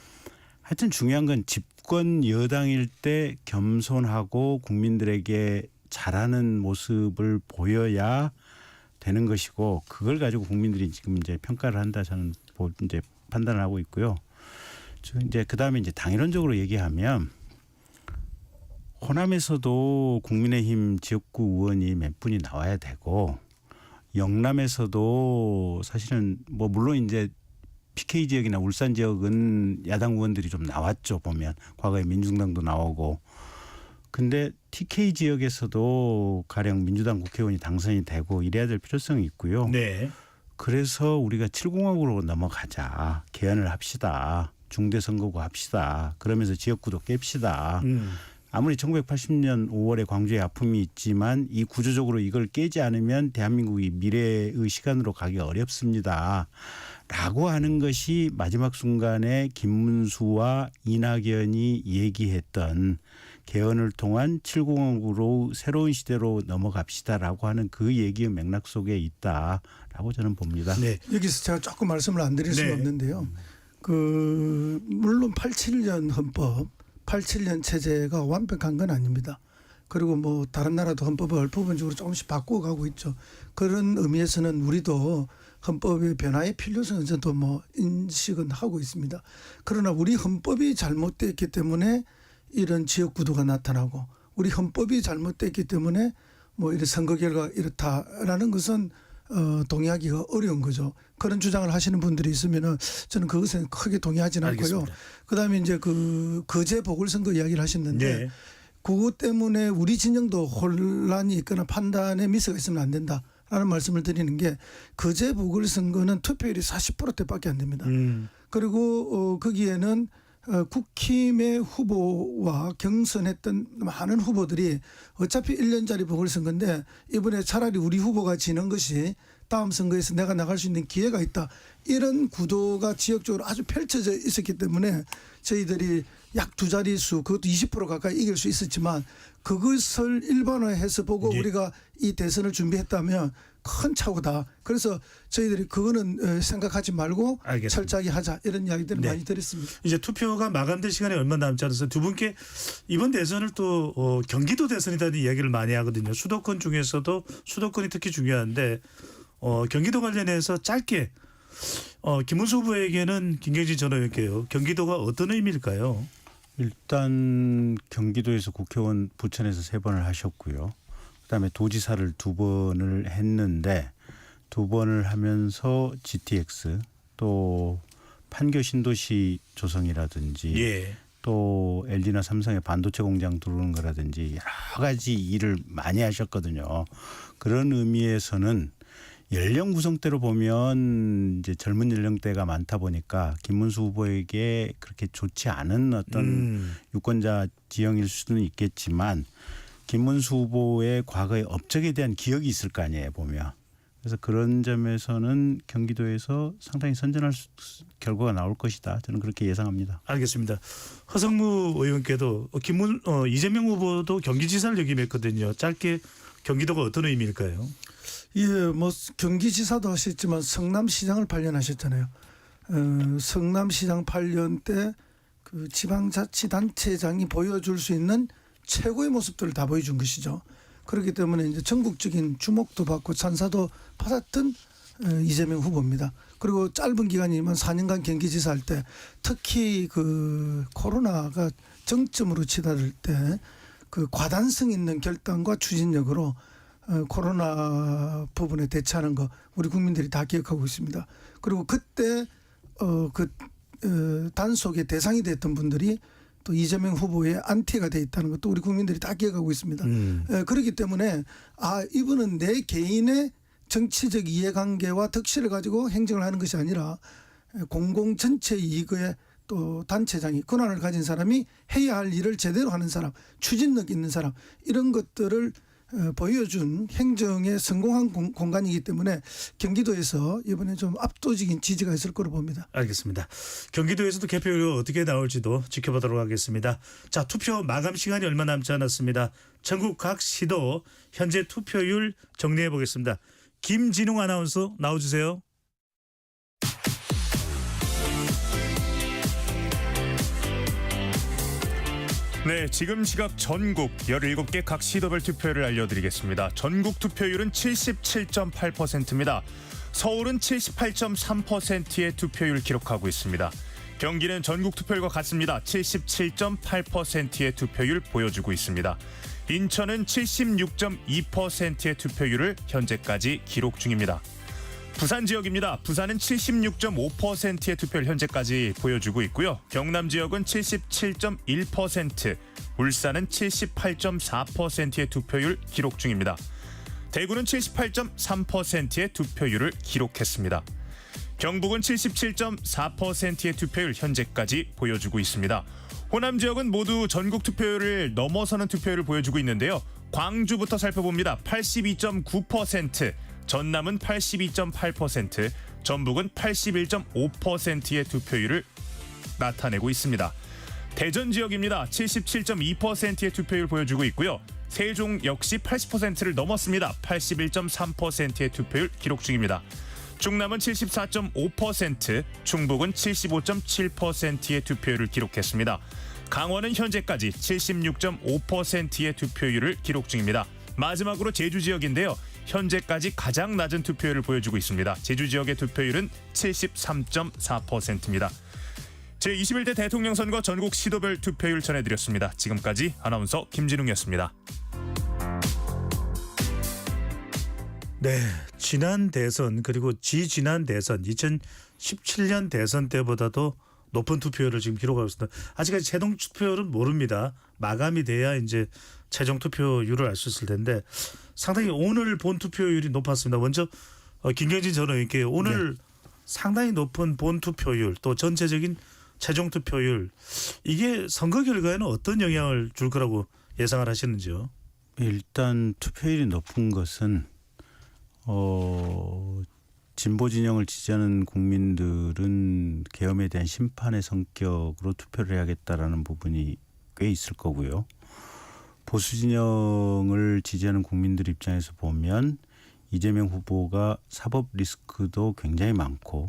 J: 하여튼 중요한 건 집권 여당일 때 겸손하고 국민들에게 잘하는 모습을 보여야 되는 것이고 그걸 가지고 국민들이 지금 이제 평가를 한다 저는 이제 판단을 하고 있고요. 이제 그다음에 이제 당이론적으로 얘기하면 호남에서도 국민의힘 지역구 의원이 몇 분이 나와야 되고 영남에서도 사실은 뭐 물론 이제 PK 지역이나 울산 지역은 야당 의원들이 좀 나왔죠. 보면 과거에 민중당도 나오고 근데 TK 지역에서도 가령 민주당 국회의원이 당선이 되고 이래야 될 필요성이 있고요.
B: 네.
J: 그래서 우리가 7공화국으로 넘어가자. 개헌을 합시다. 중대선거구 합시다. 그러면서 지역구도 깹시다. 아무리 1980년 5월에 광주에 아픔이 있지만 이 구조적으로 이걸 깨지 않으면 대한민국이 미래의 시간으로 가기 어렵습니다. 라고 하는 것이 마지막 순간에 김문수와 이낙연이 얘기했던 개헌을 통한 7공화국으로 새로운 시대로 넘어갑시다라고 하는 그 얘기의 맥락 속에 있다라고 저는 봅니다.
B: 네.
I: 여기서 제가 조금 말씀을 안 드릴 수가 없는데요. 물론 87년 헌법, 87년 체제가 완벽한 건 아닙니다. 그리고 뭐 다른 나라도 헌법을 부분적으로 조금씩 바꿔가고 있죠. 그런 의미에서는 우리도 헌법의 변화의 필요성은 저도 뭐 인식은 하고 있습니다. 그러나 우리 헌법이 잘못됐기 때문에 이런 지역구도가 나타나고 우리 헌법이 잘못됐기 때문에 뭐 이런 선거 결과가 이렇다라는 것은 동의하기가 어려운 거죠. 그런 주장을 하시는 분들이 있으면은 저는 그것에 크게 동의하지는 않고요. 그다음에 이제 그 거제 보궐선거 이야기를 하셨는데
B: 네.
I: 그것 때문에 우리 진영도 혼란이 있거나 판단에 미스가 있으면 안 된다라는 말씀을 드리는 게 거제 보궐선거는 투표율이 40%대밖에 안 됩니다. 그리고 거기에는 국힘의 후보와 경선했던 많은 후보들이 어차피 1년짜리 보궐선거인데 이번에 차라리 우리 후보가 지는 것이 다음 선거에서 내가 나갈 수 있는 기회가 있다. 이런 구도가 지역적으로 아주 펼쳐져 있었기 때문에 저희들이 약 두 자릿수 그것도 20% 가까이 이길 수 있었지만 그것을 일반화해서 보고 우리가 이 대선을 준비했다면 큰 차고다. 그래서 저희들이 그거는 생각하지 말고 철저하게 하자 이런 이야기들을 많이 드렸습니다.
B: 이제 투표가 마감될 시간이 얼마 남지 않아서 두 분께 이번 대선을 또 경기도 대선이라는 이야기를 많이 하거든요. 수도권 중에서도 수도권이 특히 중요한데 경기도 관련해서 짧게 김문수 후보에게는 김경진 전 의원께요. 경기도가 어떤 의미일까요?
J: 일단 경기도에서 국회의원 부천에서 3번을 하셨고요. 그다음에 도지사를 2번을 했는데 2번을 하면서 GTX 또 판교 신도시 조성이라든지 또 LG나 삼성의 반도체 공장 들어오는 거라든지 여러 가지 일을 많이 하셨거든요. 그런 의미에서는 연령 구성대로 보면 이제 젊은 연령대가 많다 보니까 김문수 후보에게 그렇게 좋지 않은 어떤 유권자 지형일 수는 있겠지만 김문수 후보의 과거의 업적에 대한 기억이 있을 거 아니에요, 보면. 그래서 그런 점에서는 경기도에서 상당히 선전할 결과가 나올 것이다. 저는 그렇게 예상합니다.
B: 알겠습니다. 허성무 의원께도 이재명 후보도 경기지사를 역임했거든요. 짧게 경기도가 어떤 의미일까요?
I: 예, 뭐 경기지사도 하셨지만 성남시장을 8년 하셨잖아요. 성남시장 8년 때 그 지방자치단체장이 보여줄 수 있는 최고의 모습들을 다 보여준 것이죠. 그렇기 때문에 이제 전국적인 주목도 받고 찬사도 받았던 이재명 후보입니다. 그리고 짧은 기간이지만 4년간 경기지사 할 때 특히 그 코로나가 정점으로 치달을 때 그 과단성 있는 결단과 추진력으로 코로나 부분에 대처하는 거 우리 국민들이 다 기억하고 있습니다. 그리고 그때 단속의 대상이 됐던 분들이 또 이재명 후보의 안티가 돼 있다는 것도 우리 국민들이 다 기억하고 있습니다. 그렇기 때문에 이분은 내 개인의 정치적 이해관계와 득실을 가지고 행정을 하는 것이 아니라 공공 전체 이익의 또 단체장이 권한을 가진 사람이 해야 할 일을 제대로 하는 사람, 추진력 있는 사람, 이런 것들을 보여준 행정의 성공한 공간이기 때문에 경기도에서 이번에 좀 압도적인 지지가 있을 거로 봅니다.
B: 알겠습니다. 경기도에서도 개표율이 어떻게 나올지도 지켜보도록 하겠습니다. 자, 투표 마감 시간이 얼마 남지 않았습니다. 전국 각 시도 현재 투표율 정리해 보겠습니다. 김진웅 아나운서 나와주세요.
Q: 네, 지금 시각 전국 17개 각 시도별 투표율을 알려드리겠습니다. 전국 투표율은 77.8%입니다. 서울은 78.3%의 투표율을 기록하고 있습니다. 경기는 전국 투표율과 같습니다. 77.8%의 투표율 보여주고 있습니다. 인천은 76.2%의 투표율을 현재까지 기록 중입니다. 부산 지역입니다. 부산은 76.5%의 투표를 현재까지 보여주고 있고요. 경남 지역은 77.1%, 울산은 78.4%의 투표율 기록 중입니다. 대구는 78.3%의 투표율을 기록했습니다. 경북은 77.4%의 투표율 현재까지 보여주고 있습니다. 호남 지역은 모두 전국 투표율을 넘어서는 투표율을 보여주고 있는데요. 광주부터 살펴봅니다. 82.9%, 전남은 82.8%, 전북은 81.5%의 투표율을 나타내고 있습니다. 대전 지역입니다. 77.2%의 투표율을 보여주고 있고요. 세종 역시 80%를 넘었습니다. 81.3%의 투표율 기록 중입니다. 충남은 74.5%, 충북은 75.7%의 투표율을 기록했습니다. 강원은 현재까지 76.5%의 투표율을 기록 중입니다. 마지막으로 제주 지역인데요. 현재까지 가장 낮은 투표율을 보여주고 있습니다. 제주 지역의 투표율은 73.4%입니다. 제21대 대통령 선거 전국 시도별 투표율 전해드렸습니다. 지금까지 아나운서 김진웅이었습니다.
B: 네, 지난 대선 그리고 지지난 대선 2017년 대선 때보다도 높은 투표율을 지금 기록하고 있습니다. 아직까지 최종 투표율은 모릅니다. 마감이 돼야 이제 최종 투표율을 알 수 있을 텐데 상당히 오늘 본 투표율이 높았습니다. 먼저 김경진 전 의원께 오늘 상당히 높은 본 투표율 또 전체적인 최종 투표율 이게 선거 결과에는 어떤 영향을 줄 거라고 예상을 하시는지요?
J: 일단 투표율이 높은 것은 진보 진영을 지지하는 국민들은 계엄에 대한 심판의 성격으로 투표를 해야겠다라는 부분이 꽤 있을 거고요. 보수 진영을 지지하는 국민들 입장에서 보면 이재명 후보가 사법 리스크도 굉장히 많고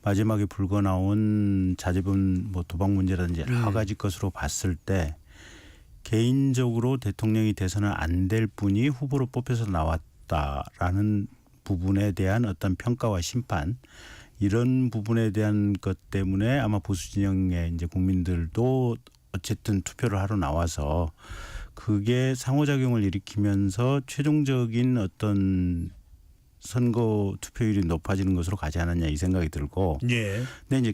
J: 마지막에 불거 나온 자제분 도박 문제라든지 여러 가지 것으로 봤을 때 개인적으로 대통령이 돼서는 안 될 분이 후보로 뽑혀서 나왔다라는 부분에 대한 어떤 평가와 심판 이런 부분에 대한 것 때문에 아마 보수 진영의 이제 국민들도 어쨌든 투표를 하러 나와서 그게 상호작용을 일으키면서 최종적인 어떤 선거 투표율이 높아지는 것으로 가지 않았냐 이 생각이 들고.
B: 예.
J: 근데 이제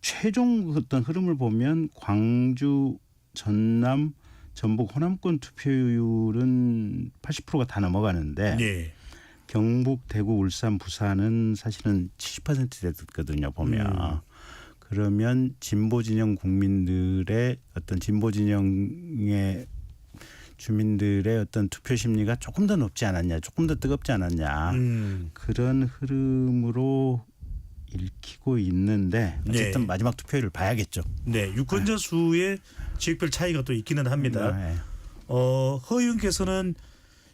J: 최종 어떤 흐름을 보면 광주, 전남, 전북, 호남권 투표율은 80%가 다 넘어가는데
B: 예.
J: 경북, 대구, 울산, 부산은 사실은 70% 됐거든요. 보면. 그러면 진보 진영 국민들의 어떤 진보 진영의 주민들의 어떤 투표 심리가 조금 더 높지 않았냐, 조금 더 뜨겁지 않았냐 그런 흐름으로 읽히고 있는데 어쨌든 마지막 투표율을 봐야겠죠.
B: 네, 유권자 수의 지역별 차이가 또 있기는 합니다.
J: 네.
B: 허 의원께서는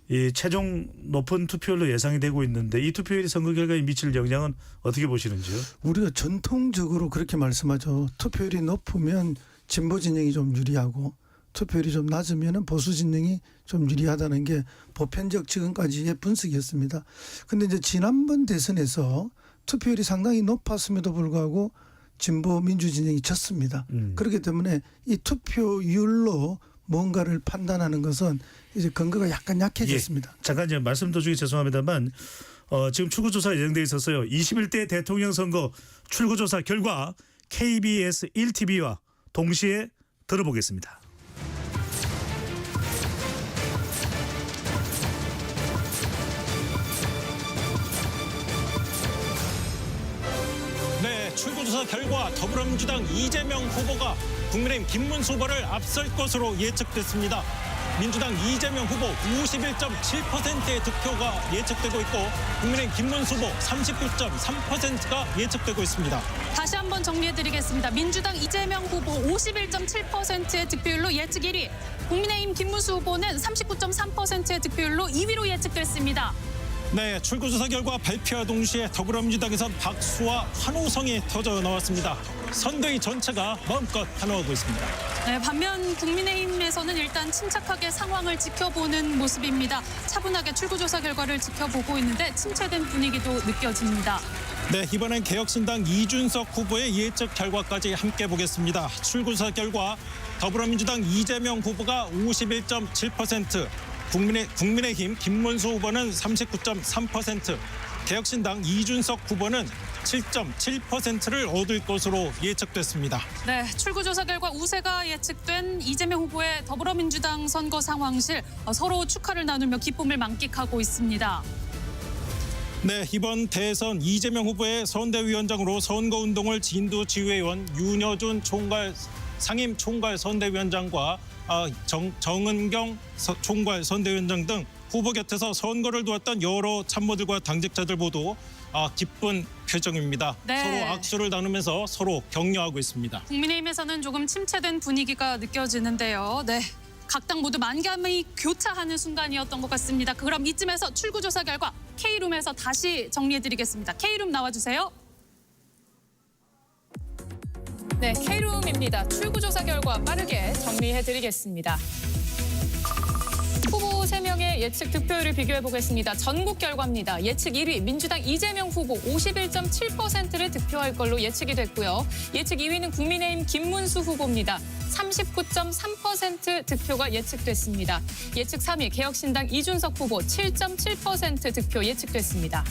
B: 이 최종 높은 투표율로 예상이 되고 있는데 이 투표율이 선거 결과에 미칠 영향은 어떻게 보시는지요?
I: 우리가 전통적으로 그렇게 말씀하죠. 투표율이 높으면 진보 진영이 좀 유리하고 투표율이 좀 낮으면 보수 진영이 좀 유리하다는 게 보편적 지금까지의 분석이었습니다. 그런데 이제 지난번 대선에서 투표율이 상당히 높았음에도 불구하고 진보 민주 진영이 졌습니다. 그렇기 때문에 이 투표율로 뭔가를 판단하는 것은 이제 근거가 약간 약해졌습니다.
B: 잠깐 이제 말씀 도중에 죄송합니다만 지금 출구조사 예정돼 있었어요. 21대 대통령 선거 출구조사 결과 KBS 1TV와 동시에 들어보겠습니다.
R: 네, 출구조사 결과 더불어민주당 이재명 후보가 국민의힘 김문수 후보를 앞설 것으로 예측됐습니다. 민주당 이재명 후보 51.7%의 득표가 예측되고 있고 국민의힘 김문수 후보 39.3%가 예측되고 있습니다.
S: 다시 한번 정리해드리겠습니다. 민주당 이재명 후보 51.7%의 득표율로 예측 1위, 국민의힘 김문수 후보는 39.3%의 득표율로 2위로 예측됐습니다.
R: 네, 출구조사 결과 발표와 동시에 더불어민주당에선 박수와 환호성이 터져 나왔습니다. 선대위 전체가 마음껏 환호하고 있습니다.
S: 네, 반면 국민의힘에서는 일단 침착하게 상황을 지켜보는 모습입니다. 차분하게 출구조사 결과를 지켜보고 있는데 침체된 분위기도 느껴집니다.
R: 네, 이번엔 개혁신당 이준석 후보의 예측 결과까지 함께 보겠습니다. 출구조사 결과 더불어민주당 이재명 후보가 51.7%, 국민의힘 김문수 후보는 39.3%, 개혁신당 이준석 후보는 7.7%를 얻을 것으로 예측됐습니다.
S: 네, 출구조사 결과 우세가 예측된 이재명 후보의 더불어민주당 선거 상황실 서로 축하를 나누며 기쁨을 만끽하고 있습니다.
R: 네, 이번 대선 이재명 후보의 선대위원장으로 선거운동을 진두지휘해온 윤여준 상임 총괄 선대위원장과 정은경 총괄 선대위원장 등 후보 곁에서 선거를 도왔던 여러 참모들과 당직자들 모두 기쁜 표정입니다.
S: 네.
R: 서로 악수를 나누면서 서로 격려하고 있습니다.
S: 국민의힘에서는 조금 침체된 분위기가 느껴지는데요. 네, 각 당 모두 만감이 교차하는 순간이었던 것 같습니다. 그럼 이쯤에서 출구조사 결과 K룸에서 다시 정리해드리겠습니다. K룸 나와주세요.
T: 네, K룸입니다. 출구조사 결과 빠르게 정리해드리겠습니다. 후보 3명의 예측 득표율을 비교해보겠습니다. 전국 결과입니다. 예측 1위 민주당 이재명 후보 51.7%를 득표할 걸로 예측이 됐고요. 예측 2위는 국민의힘 김문수 후보입니다. 39.3% 득표가 예측됐습니다. 예측 3위 개혁신당 이준석 후보 7.7% 득표 예측됐습니다.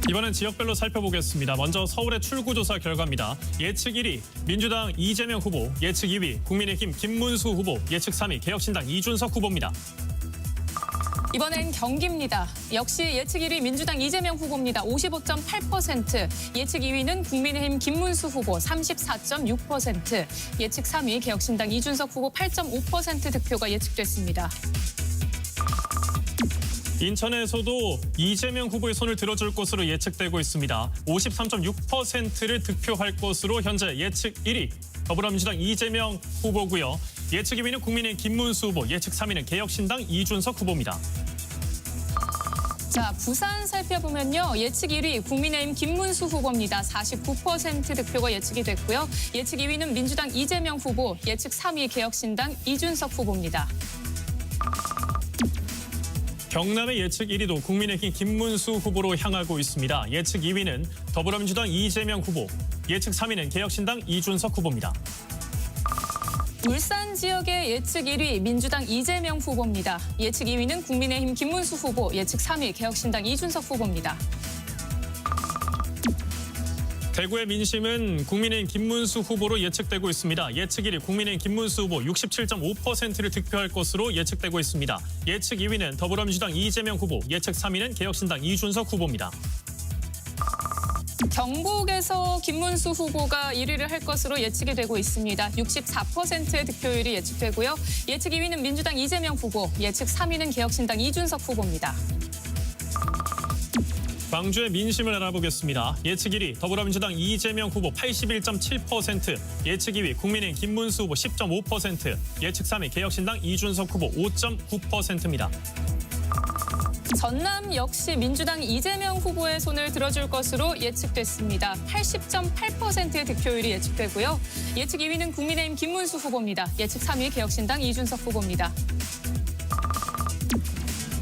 A: 이번엔 지역별로 살펴보겠습니다. 먼저 서울의 출구조사 결과입니다. 예측 1위 민주당 이재명 후보, 예측 2위 국민의힘 김문수 후보, 예측 3위 개혁신당 이준석 후보입니다.
T: 이번엔 경기입니다. 역시 예측 1위 민주당 이재명 후보입니다. 55.8%. 예측 2위는 국민의힘 김문수 후보 34.6%. 예측 3위 개혁신당 이준석 후보 8.5% 득표가 예측됐습니다.
A: 인천에서도 이재명 후보의 손을 들어줄 것으로 예측되고 있습니다. 53.6%를 득표할 것으로 현재 예측 1위 더불어민주당 이재명 후보고요. 예측 2위는 국민의힘 김문수 후보, 예측 3위는 개혁신당 이준석 후보입니다.
T: 자, 부산 살펴보면요. 예측 1위 국민의힘 김문수 후보입니다. 49% 득표가 예측이 됐고요. 예측 2위는 민주당 이재명 후보, 예측 3위 개혁신당 이준석 후보입니다.
A: 경남의 예측 1위도 국민의힘 김문수 후보로 향하고 있습니다. 예측 2위는 더불어민주당 이재명 후보, 예측 3위는 개혁신당 이준석 후보입니다.
T: 울산 지역의 예측 1위 민주당 이재명 후보입니다. 예측 2위는 국민의힘 김문수 후보, 예측 3위 개혁신당 이준석 후보입니다.
A: 대구의 민심은 국민의힘 김문수 후보로 예측되고 있습니다. 예측 1위 국민의힘 김문수 후보 67.5%를 득표할 것으로 예측되고 있습니다. 예측 2위는 더불어민주당 이재명 후보, 예측 3위는 개혁신당 이준석 후보입니다.
T: 경북에서 김문수 후보가 1위를 할 것으로 예측이 되고 있습니다. 64%의 득표율이 예측되고요. 예측 2위는 민주당 이재명 후보, 예측 3위는 개혁신당 이준석 후보입니다.
A: 광주의 민심을 알아보겠습니다. 예측 1위 더불어민주당 이재명 후보 81.7%, 예측 2위 국민의힘 김문수 후보 10.5%, 예측 3위 개혁신당 이준석 후보 5.9%입니다.
T: 전남 역시 민주당 이재명 후보의 손을 들어줄 것으로 예측됐습니다. 80.8%의 득표율이 예측되고요. 예측 2위는 국민의힘 김문수 후보입니다. 예측 3위 개혁신당 이준석 후보입니다.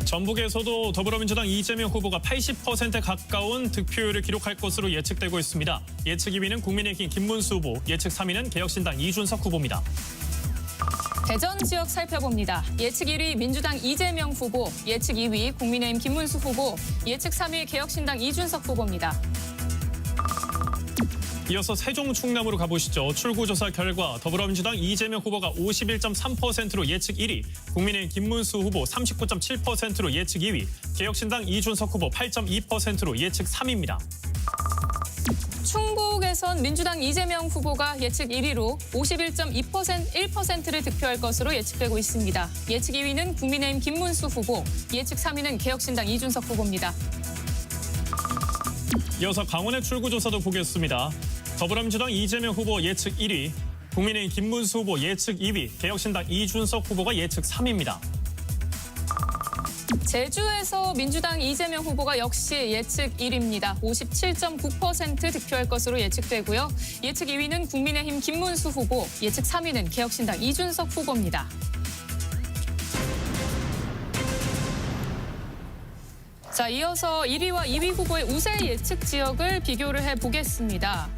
A: 전북에서도 더불어민주당 이재명 후보가 80%에 가까운 득표율을 기록할 것으로 예측되고 있습니다. 예측 2위는 국민의힘 김문수 후보, 예측 3위는 개혁신당 이준석 후보입니다.
T: 대전 지역 살펴봅니다. 예측 1위 민주당 이재명 후보, 예측 2위 국민의힘 김문수 후보, 예측 3위 개혁신당 이준석 후보입니다.
A: 이어서 세종 충남으로 가보시죠. 출구조사 결과 더불어민주당 이재명 후보가 51.3%로 예측 1위, 국민의힘 김문수 후보 39.7%로 예측 2위, 개혁신당 이준석 후보 8.2%로 예측 3위입니다.
T: 충북에선 민주당 이재명 후보가 예측 1위로 51.1%를 득표할 것으로 예측되고 있습니다. 예측 2위는 국민의힘 김문수 후보, 예측 3위는 개혁신당 이준석 후보입니다.
A: 이어서 강원의 출구조사도 보겠습니다. 더불어민주당 이재명 후보 예측 1위, 국민의힘 김문수 후보 예측 2위, 개혁신당 이준석 후보가 예측 3위입니다.
T: 제주에서 민주당 이재명 후보가 역시 예측 1위입니다. 57.9% 득표할 것으로 예측되고요. 예측 2위는 국민의힘 김문수 후보, 예측 3위는 개혁신당 이준석 후보입니다. 자, 이어서 1위와 2위 후보의 우세 예측 지역을 비교를 해보겠습니다.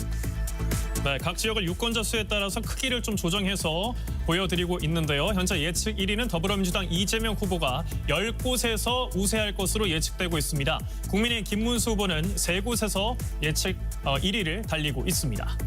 A: 네, 각 지역을 유권자 수에 따라서 크기를 좀 조정해서 보여드리고 있는데요. 현재 예측 1위는 더불어민주당 이재명 후보가 10곳에서 우세할 것으로 예측되고 있습니다. 국민의힘 김문수 후보는 3곳에서 예측 1위를 달리고 있습니다.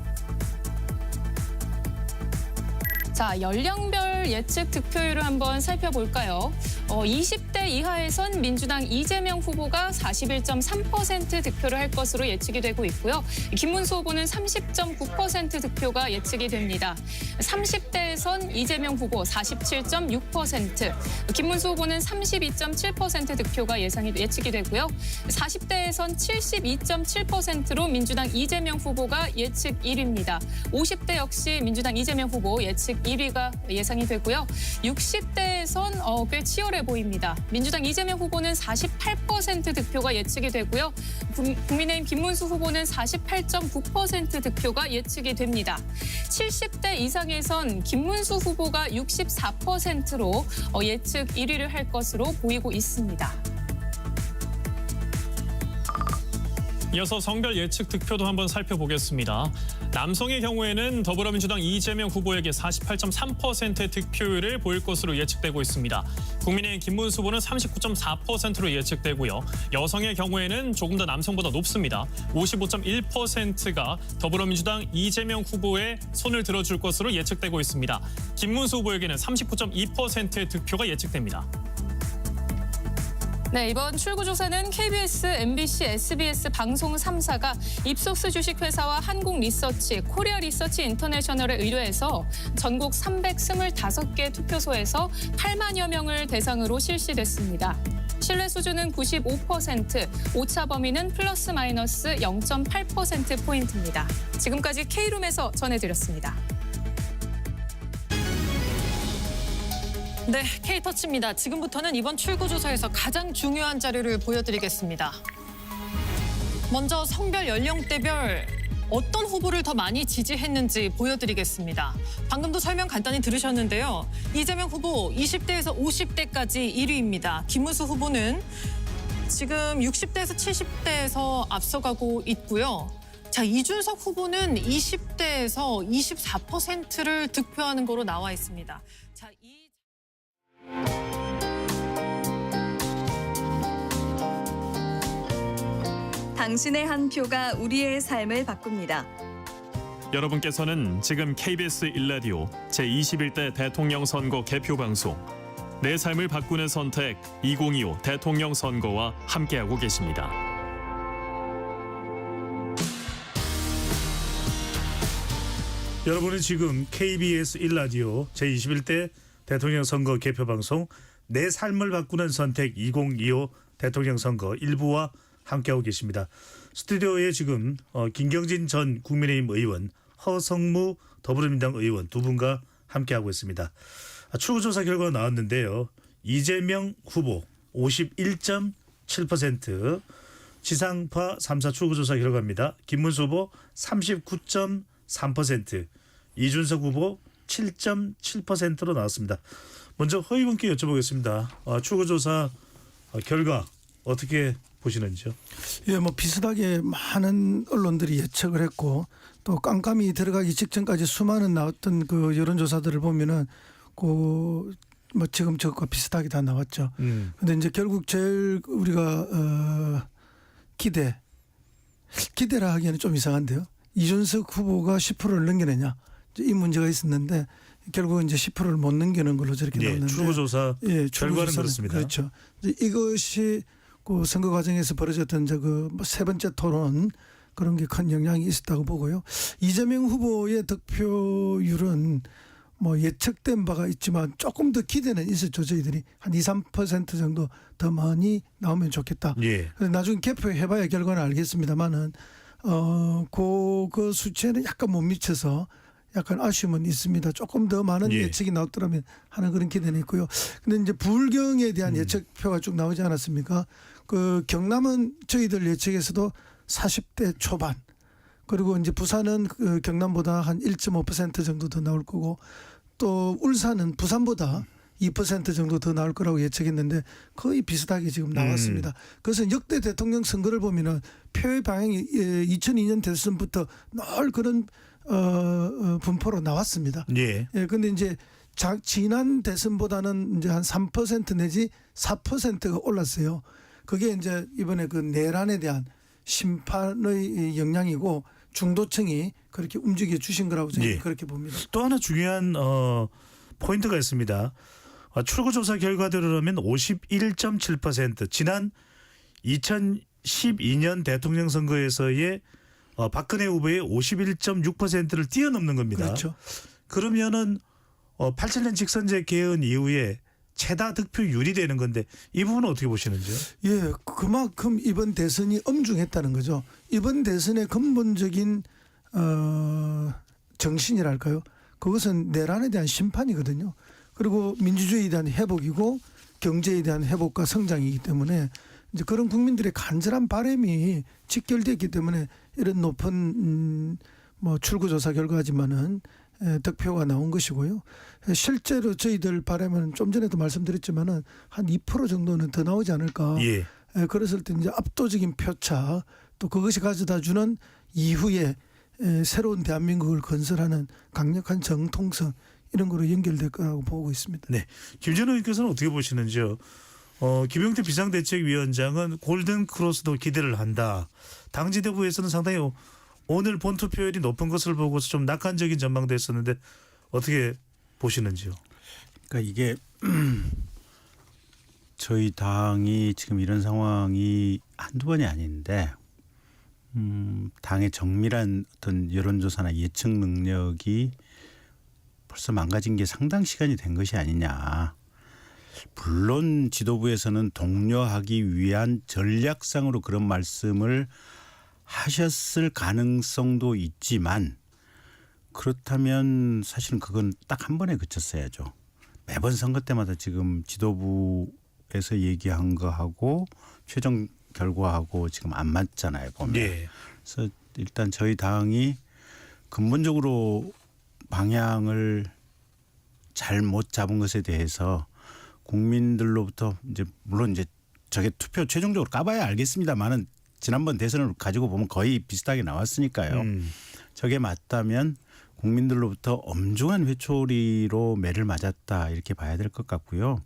T: 자, 연령별 예측 득표율을 한번 살펴볼까요? 20대 이하에선 민주당 이재명 후보가 41.3% 득표를 할 것으로 예측이 되고 있고요. 김문수 후보는 30.9% 득표가 예측이 됩니다. 30대에선 이재명 후보 47.6%, 김문수 후보는 32.7% 득표가 예측이 되고요. 40대에선 72.7%로 민주당 이재명 후보가 예측 1위입니다. 50대 역시 민주당 이재명 후보 예측 1위가 예상이 되고요. 60대에선 꽤 치열해 보입니다. 민주당 이재명 후보는 48% 득표가 예측이 되고요. 국민의힘 김문수 후보는 48.9% 득표가 예측이 됩니다. 70대 이상에선 김문수 후보가 64%로 예측 1위를 할 것으로 보이고 있습니다.
A: 이어서 성별 예측 득표도 한번 살펴보겠습니다. 남성의 경우에는 더불어민주당 이재명 후보에게 48.3%의 득표율을 보일 것으로 예측되고 있습니다. 국민의힘 김문수 후보는 39.4%로 예측되고요. 여성의 경우에는 조금 더 남성보다 높습니다. 55.1%가 더불어민주당 이재명 후보의 손을 들어줄 것으로 예측되고 있습니다. 김문수 후보에게는 39.2%의 득표가 예측됩니다.
T: 네, 이번 출구조사는 KBS, MBC, SBS 방송 3사가 입소스 주식회사와 한국리서치, 코리아 리서치 인터내셔널에 의뢰해서 전국 325개 투표소에서 8만여 명을 대상으로 실시됐습니다. 신뢰 수준은 95%, 오차 범위는 플러스 마이너스 0.8%포인트입니다. 지금까지 K룸에서 전해드렸습니다.
U: 네, K터치입니다. 지금부터는 이번 출구조사에서 가장 중요한 자료를 보여드리겠습니다. 먼저 성별 연령대별 어떤 후보를 더 많이 지지했는지 보여드리겠습니다. 방금도 설명 간단히 들으셨는데요. 이재명 후보 20대에서 50대까지 1위입니다. 김문수 후보는 지금 60대에서 70대에서 앞서가고 있고요. 자, 이준석 후보는 20대에서 24%를 득표하는 거로 나와 있습니다. 자,
H: 당신의 한 표가 우리의 삶을 바꿉니다.
A: 여러분께서는 지금 KBS 1라디오 제21대 대통령 선거 개표 방송 내 삶을 바꾸는 선택 2025 대통령 선거와 함께하고 계십니다.
B: 여러분은 지금 KBS 1라디오 제21대 대통령 선거 개표 방송 내 삶을 바꾸는 선택 2025 대통령 선거 일부와 함께하고 계십니다. 스튜디오에 지금 김경진 전 국민의힘 의원, 허성무 더불어민주당 의원 두 분과 함께하고 있습니다. 출구조사 결과가 나왔는데요. 이재명 후보 51.7%, 지상파 3사 출구조사 결과입니다. 김문수 후보 39.3%, 이준석 후보 7.7%로 나왔습니다. 먼저 허 의원께 여쭤보겠습니다. 출구조사 결과 어떻게 보시는지요?
I: 예, 뭐 비슷하게 많은 언론들이 예측을 했고 또 깜깜이 들어가기 직전까지 수많은 나왔던 그 여론조사들을 보면은 뭐 지금 저것과 비슷하게 다 나왔죠. 근데 이제 결국 제일 우리가 기대라 하기에는 좀 이상한데요. 이준석 후보가 10%를 넘겨내냐 이 문제가 있었는데 결국 이제 10%를 못 넘기는 걸로 저렇게 나왔는데
B: 출구조사 결과는 그렇습니다.
I: 그렇죠. 이것이 그 선거 과정에서 벌어졌던 세 번째 토론 그런 게 큰 영향이 있었다고 보고요. 이재명 후보의 득표율은 뭐 예측된 바가 있지만 조금 더 기대는 있었죠. 저희들이 한 2~3% 정도 더 많이 나오면 좋겠다. 그래서 나중에 개표해봐야 결과는 알겠습니다만은 그 수치에는 약간 못 미쳐서 약간 아쉬움은 있습니다. 조금 더 많은 예측이 나왔더라면 하는 그런 기대는 있고요. 근데 이제 불경에 대한 예측표가 쭉 나오지 않았습니까? 그 경남은 저희들 예측에서도 40대 초반. 그리고 이제 부산은 그 경남보다 한 1.5% 정도 더 나올 거고 또 울산은 부산보다 2% 정도 더 나올 거라고 예측했는데 거의 비슷하게 지금 나왔습니다. 그래서 역대 대통령 선거를 보면은 표의 방향이 2002년 대선부터 늘 그런 분포로 나왔습니다. 근데 이제 지난 대선보다는 이제 한 3% 내지 4%가 올랐어요. 그게 이제 이번에 그 내란에 대한 심판의 영향이고 중도층이 그렇게 움직여 주신 거라고 저는 그렇게 봅니다.
B: 또 하나 중요한 포인트가 있습니다. 출구조사 결과대로라면 51.7% 지난 2012년 대통령 선거에서의 박근혜 후보의 51.6%를 뛰어넘는 겁니다.
I: 그렇죠.
B: 그러면은 87년 직선제 개헌 이후에 최다 득표율이 되는 건데 이 부분은 어떻게 보시는지요?
I: 예, 그만큼 이번 대선이 엄중했다는 거죠. 이번 대선의 근본적인 정신이랄까요? 그것은 내란에 대한 심판이거든요. 그리고 민주주의에 대한 회복이고 경제에 대한 회복과 성장이기 때문에 이제 그런 국민들의 간절한 바람이 직결됐기 때문에 이런 높은 뭐 출구조사 결과지만은 득표가 나온 것이고요. 실제로 저희들 바람은 좀 전에도 말씀드렸지만은 한 2% 정도는 더 나오지 않을까. 그랬을 때 이제 압도적인 표차 또 그것이 가져다 주는 이후에 새로운 대한민국을 건설하는 강력한 정통성 이런 거로 연결될 거라고 보고 있습니다.
B: 네, 김진우 의원께서는 어떻게 보시는지요? 김용태 비상대책위원장은 골든 크로스도 기대를 한다. 당 지도부에서는 상당히 오늘 본투표율이 높은 것을 보고서 좀 낙관적인 전망도 했었는데 어떻게 보시는지요?
J: 그러니까 이게 저희 당이 지금 이런 상황이 한두 번이 아닌데 당의 정밀한 어떤 여론조사나 예측 능력이 벌써 망가진 게 상당 시간이 된 것이 아니냐. 물론 지도부에서는 독려하기 위한 전략상으로 그런 말씀을 하셨을 가능성도 있지만 그렇다면 사실은 그건 딱 한 번에 그쳤어야죠. 매번 선거 때마다 지금 지도부에서 얘기한 거하고 최종 결과하고 지금 안 맞잖아요. 보면. 그래서 일단 저희 당이 근본적으로 방향을 잘못 잡은 것에 대해서 국민들로부터 이제 물론 이제 저게 투표 최종적으로 까봐야 알겠습니다만은 지난번 대선을 가지고 보면 거의 비슷하게 나왔으니까요. 저게 맞다면 국민들로부터 엄중한 회초리로 매를 맞았다 이렇게 봐야 될 것 같고요.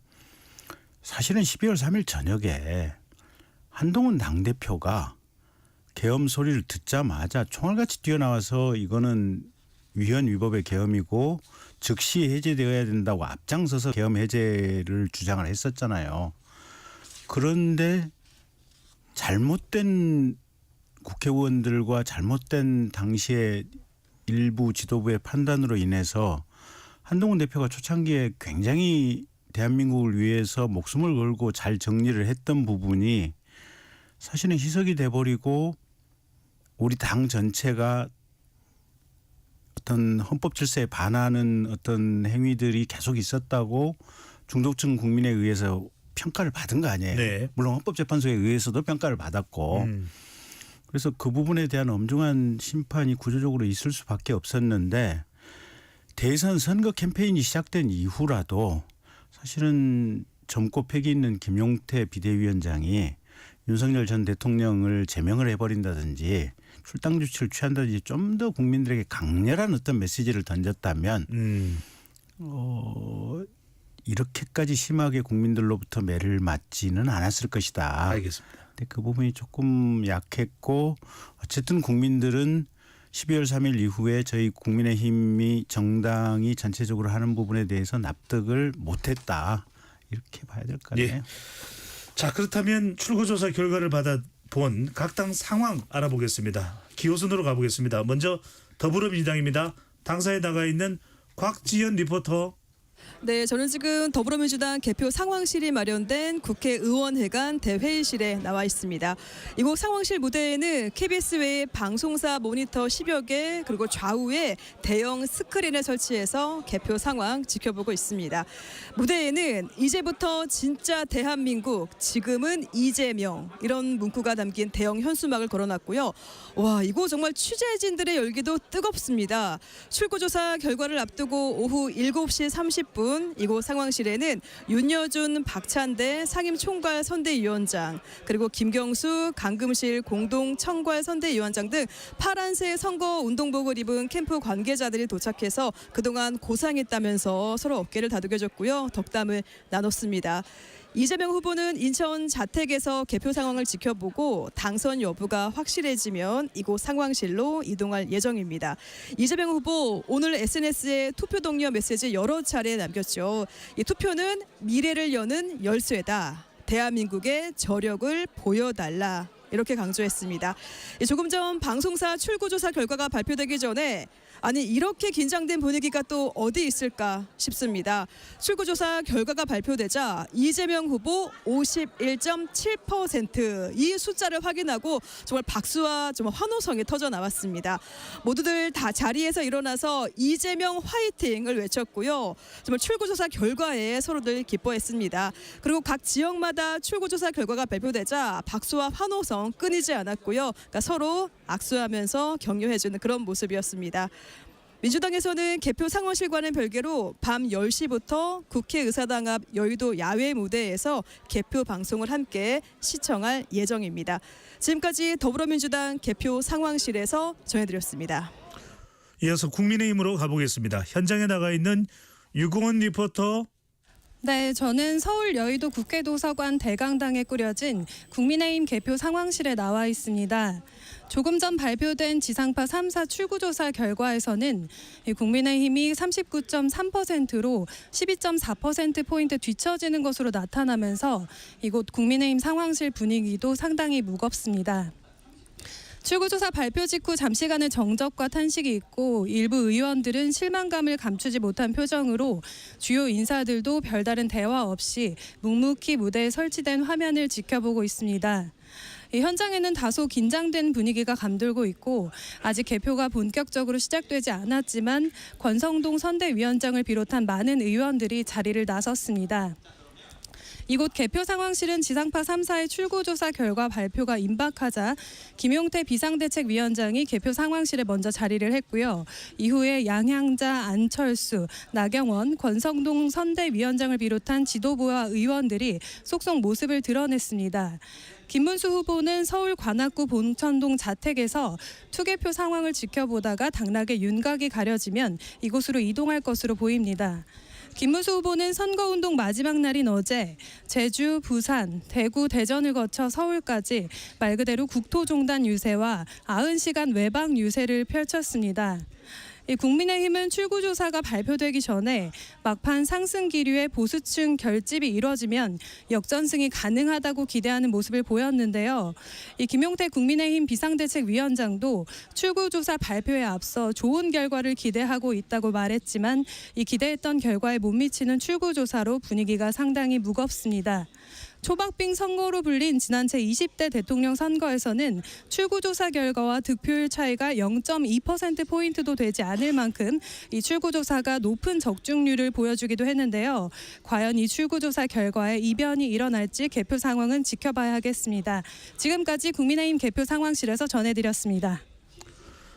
J: 사실은 12월 3일 저녁에 한동훈 당대표가 계엄 소리를 듣자마자 총알같이 뛰어나와서 이거는 위헌 위법의 계엄이고 즉시 해제되어야 된다고 앞장서서 계엄 해제를 주장을 했었잖아요. 그런데 잘못된 국회의원들과 잘못된 당시의 일부 지도부의 판단으로 인해서 한동훈 대표가 초창기에 굉장히 대한민국을 위해서 목숨을 걸고 잘 정리를 했던 부분이 사실은 희석이 돼버리고 우리 당 전체가 어떤 헌법 질서에 반하는 어떤 행위들이 계속 있었다고 중도층 국민에 의해서 평가를 받은 거 아니에요. 물론 헌법재판소에 의해서도 평가를 받았고 그래서 그 부분에 대한 엄중한 심판이 구조적으로 있을 수밖에 없었는데 대선 선거 캠페인이 시작된 이후라도 사실은 젊고 패기 있는 김용태 비대위원장이 윤석열 전 대통령을 제명을 해버린다든지 출당 조치를 취한다든지 좀 더 국민들에게 강렬한 어떤 메시지를 던졌다면 이렇게까지 심하게 국민들로부터 매를 맞지는 않았을 것이다.
B: 알겠습니다.
J: 근데 그 부분이 조금 약했고 어쨌든 국민들은 12월 3일 이후에 저희 국민의힘이 정당이 전체적으로 하는 부분에 대해서 납득을 못했다. 이렇게 봐야 될 것 같네요.
B: 예. 자, 그렇다면 출구조사 결과를 받아본 각 당 상황 알아보겠습니다. 기호순으로 가보겠습니다. 먼저 더불어민주당입니다. 당사에 나가 있는 곽지연 리포터.
C: 네, 저는 지금 더불어민주당 개표 상황실이 마련된 국회의원회관 대회의실에 나와 있습니다. 이곳 상황실 무대에는 KBS 외에 방송사 모니터 10여 개 그리고 좌우에 대형 스크린을 설치해서 개표 상황 지켜보고 있습니다. 무대에는 이제부터 진짜 대한민국, 지금은 이재명 이런 문구가 담긴 대형 현수막을 걸어놨고요. 와, 이곳 정말 취재진들의 열기도 뜨겁습니다. 출구조사 결과를 앞두고 오후 7시 30분 이곳 상황실에는 윤여준, 박찬대 상임총괄 선대위원장 그리고 김경수, 강금실 공동 청괄 선대위원장 등 파란색 선거운동복을 입은 캠프 관계자들이 도착해서 그동안 고생했다면서 서로 어깨를 다독여줬고요. 덕담을 나눴습니다. 이재명 후보는 인천 자택에서 개표 상황을 지켜보고 당선 여부가 확실해지면 이곳 상황실로 이동할 예정입니다. 이재명 후보 오늘 SNS에 투표 독려 메시지 여러 차례 남겼죠. 이 투표는 미래를 여는 열쇠다. 대한민국의 저력을 보여달라. 이렇게 강조했습니다. 조금 전 방송사 출구조사 결과가 발표되기 전에 아니 이렇게 긴장된 분위기가 또 어디 있을까 싶습니다. 출구조사 결과가 발표되자 이재명 후보 51.7% 이 숫자를 확인하고 정말 박수와 정말 환호성이 터져 나왔습니다. 모두들 다 자리에서 일어나서 이재명 화이팅을 외쳤고요. 정말 출구조사 결과에 서로들 기뻐했습니다. 그리고 각 지역마다 출구조사 결과가 발표되자 박수와 환호성 끊이지 않았고요. 그러니까 서로 악수하면서 격려해주는 그런 모습이었습니다. 민주당에서는 개표 상황실과는 별개로 밤 10시부터 국회의사당 앞 여의도 야외 무대에서 개표 방송을 함께 시청할 예정입니다. 지금까지 더불어민주당 개표 상황실에서 전해드렸습니다.
B: 이어서 국민의힘으로 가보겠습니다. 현장에 나가 있는 유공원 리포터.
V: 네, 저는 서울 여의도 국회도서관 대강당에 꾸려진 국민의힘 개표 상황실에 나와 있습니다. 조금 전 발표된 지상파 3사 출구조사 결과에서는 국민의힘이 39.3%로 12.4%포인트 뒤처지는 것으로 나타나면서 이곳 국민의힘 상황실 분위기도 상당히 무겁습니다. 출구조사 발표 직후 잠시간의 정적과 탄식이 있고 일부 의원들은 실망감을 감추지 못한 표정으로 주요 인사들도 별다른 대화 없이 묵묵히 무대에 설치된 화면을 지켜보고 있습니다. 현장에는 다소 긴장된 분위기가 감돌고 있고 아직 개표가 본격적으로 시작되지 않았지만 권성동 선대위원장을 비롯한 많은 의원들이 자리를 나섰습니다. 이곳 개표 상황실은 지상파 3사의 출구조사 결과 발표가 임박하자 김용태 비상대책위원장이 개표 상황실에 먼저 자리를 했고요. 이후에 양향자, 안철수, 나경원, 권성동 선대위원장을 비롯한 지도부와 의원들이 속속 모습을 드러냈습니다. 김문수 후보는 서울 관악구 본천동 자택에서 투개표 상황을 지켜보다가 당락의 윤곽이 가려지면 이곳으로 이동할 것으로 보입니다. 김문수 후보는 선거운동 마지막 날인 어제 제주, 부산, 대구, 대전을 거쳐 서울까지 말 그대로 국토종단 유세와 90시간 외박 유세를 펼쳤습니다. 국민의힘은 출구조사가 발표되기 전에 막판 상승 기류의 보수층 결집이 이뤄지면 역전승이 가능하다고 기대하는 모습을 보였는데요. 김용태 국민의힘 비상대책위원장도 출구조사 발표에 앞서 좋은 결과를 기대하고 있다고 말했지만 이 기대했던 결과에 못 미치는 출구조사로 분위기가 상당히 무겁습니다. 초박빙 선거로 불린 지난 제20대 대통령 선거에서는 출구조사 결과와 득표율 차이가 0.2%포인트도 되지 않을 만큼 이 출구조사가 높은 적중률을 보여주기도 했는데요. 과연 이 출구조사 결과에 이변이 일어날지 개표 상황은 지켜봐야 하겠습니다. 지금까지 국민의힘 개표 상황실에서 전해드렸습니다.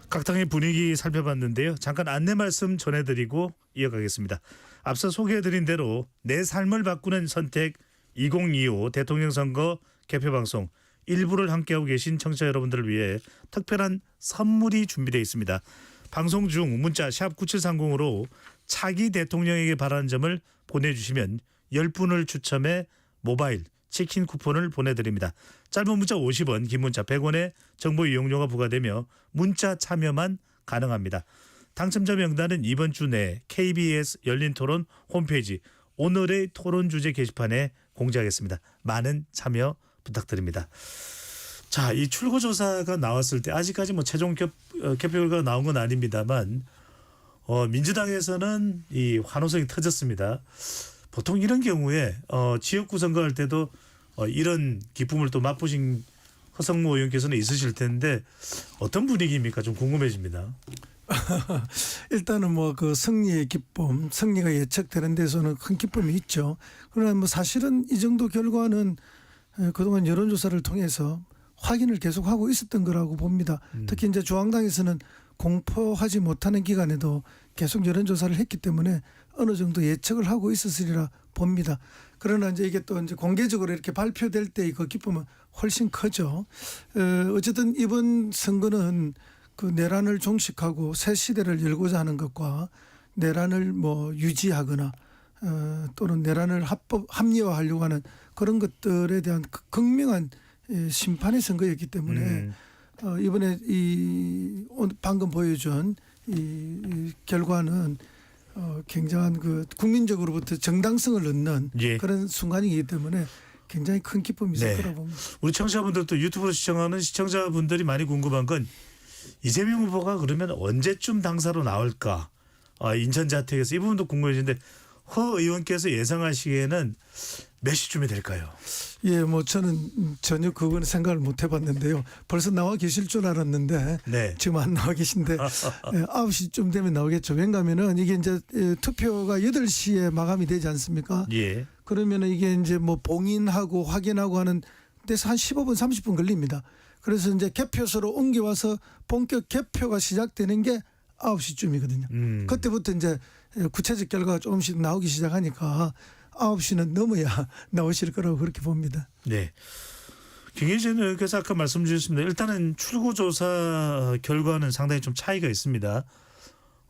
B: 각 당의 분위기 살펴봤는데요. 잠깐 안내 말씀 전해드리고 이어가겠습니다. 앞서 소개해드린 대로 내 삶을 바꾸는 선택 2025 대통령 선거 개표 방송 일부를 함께하고 계신 청취자 여러분들을 위해 특별한 선물이 준비되어 있습니다. 방송 중 문자 샵 9730으로 차기 대통령에게 바라는 점을 보내주시면 10분을 추첨해 모바일 치킨 쿠폰을 보내드립니다. 짧은 문자 50원, 긴 문자 100원의 정보 이용료가 부과되며 문자 참여만 가능합니다. 당첨자 명단은 이번 주 내 KBS 열린토론 홈페이지 오늘의 토론 주제 게시판에 공지하겠습니다. 많은 참여 부탁드립니다. 자, 이 출구조사가 나왔을 때 아직까지 뭐 최종 개표 결과가 나온 건 아닙니다만 민주당에서는 이 환호성이 터졌습니다. 보통 이런 경우에 지역구 선거할 때도 이런 기쁨을 또 맛보신 허성무 의원께서는 있으실 텐데 어떤 분위기입니까? 좀 궁금해집니다.
I: 일단은 뭐 그 승리의 기쁨, 승리가 예측되는 데서는 큰 기쁨이 있죠. 그러나 뭐 사실은 이 정도 결과는 그동안 여론조사를 통해서 확인을 계속하고 있었던 거라고 봅니다. 특히 이제 중앙당에서는 공포하지 못하는 기간에도 계속 여론조사를 했기 때문에 어느 정도 예측을 하고 있었으리라 봅니다. 그러나 이제 이게 또 이제 공개적으로 이렇게 발표될 때 그 기쁨은 훨씬 크죠. 어쨌든 이번 선거는 그 내란을 종식하고 새 시대를 열고자 하는 것과 내란을 뭐 유지하거나 또는 내란을 합리화하려고 하는 그런 것들에 대한 극명한 심판의 선거였기 때문에 이번에 방금 보여준 이 결과는 굉장한 그 국민적으로부터 정당성을 얻는 그런 순간이기 때문에 굉장히 큰 기쁨이 있을 거라고 봅니다.
B: 우리 청취자분들도 유튜브로 시청하는 시청자분들이 많이 궁금한 건 이재명 후보가 그러면 언제쯤 당사로 나올까? 인천 자택에서 이 부분도 궁금해지는데 허 의원께서 예상하시기에는 몇 시쯤이 될까요?
I: 예, 뭐 저는 전혀 그건 생각을 못 해봤는데요. 벌써 나와 계실 줄 알았는데 지금 안 나와 계신데 9시쯤 되면 나오겠죠. 왜냐하면은 이게 이제 투표가 8시에 마감이 되지 않습니까?
B: 예.
I: 그러면은 이게 이제 뭐 봉인하고 확인하고 하는 데서 한 15분 30분 걸립니다. 그래서 이제 개표소로 옮겨와서 본격 개표가 시작되는 게 9시쯤이거든요. 그때부터 이제 구체적 결과가 조금씩 나오기 시작하니까 9시는 넘어야 나오실 거라고 그렇게 봅니다.
B: 네. 김기진 의원께서 아까 말씀 주셨습니다. 일단은 출구조사 결과는 상당히 좀 차이가 있습니다.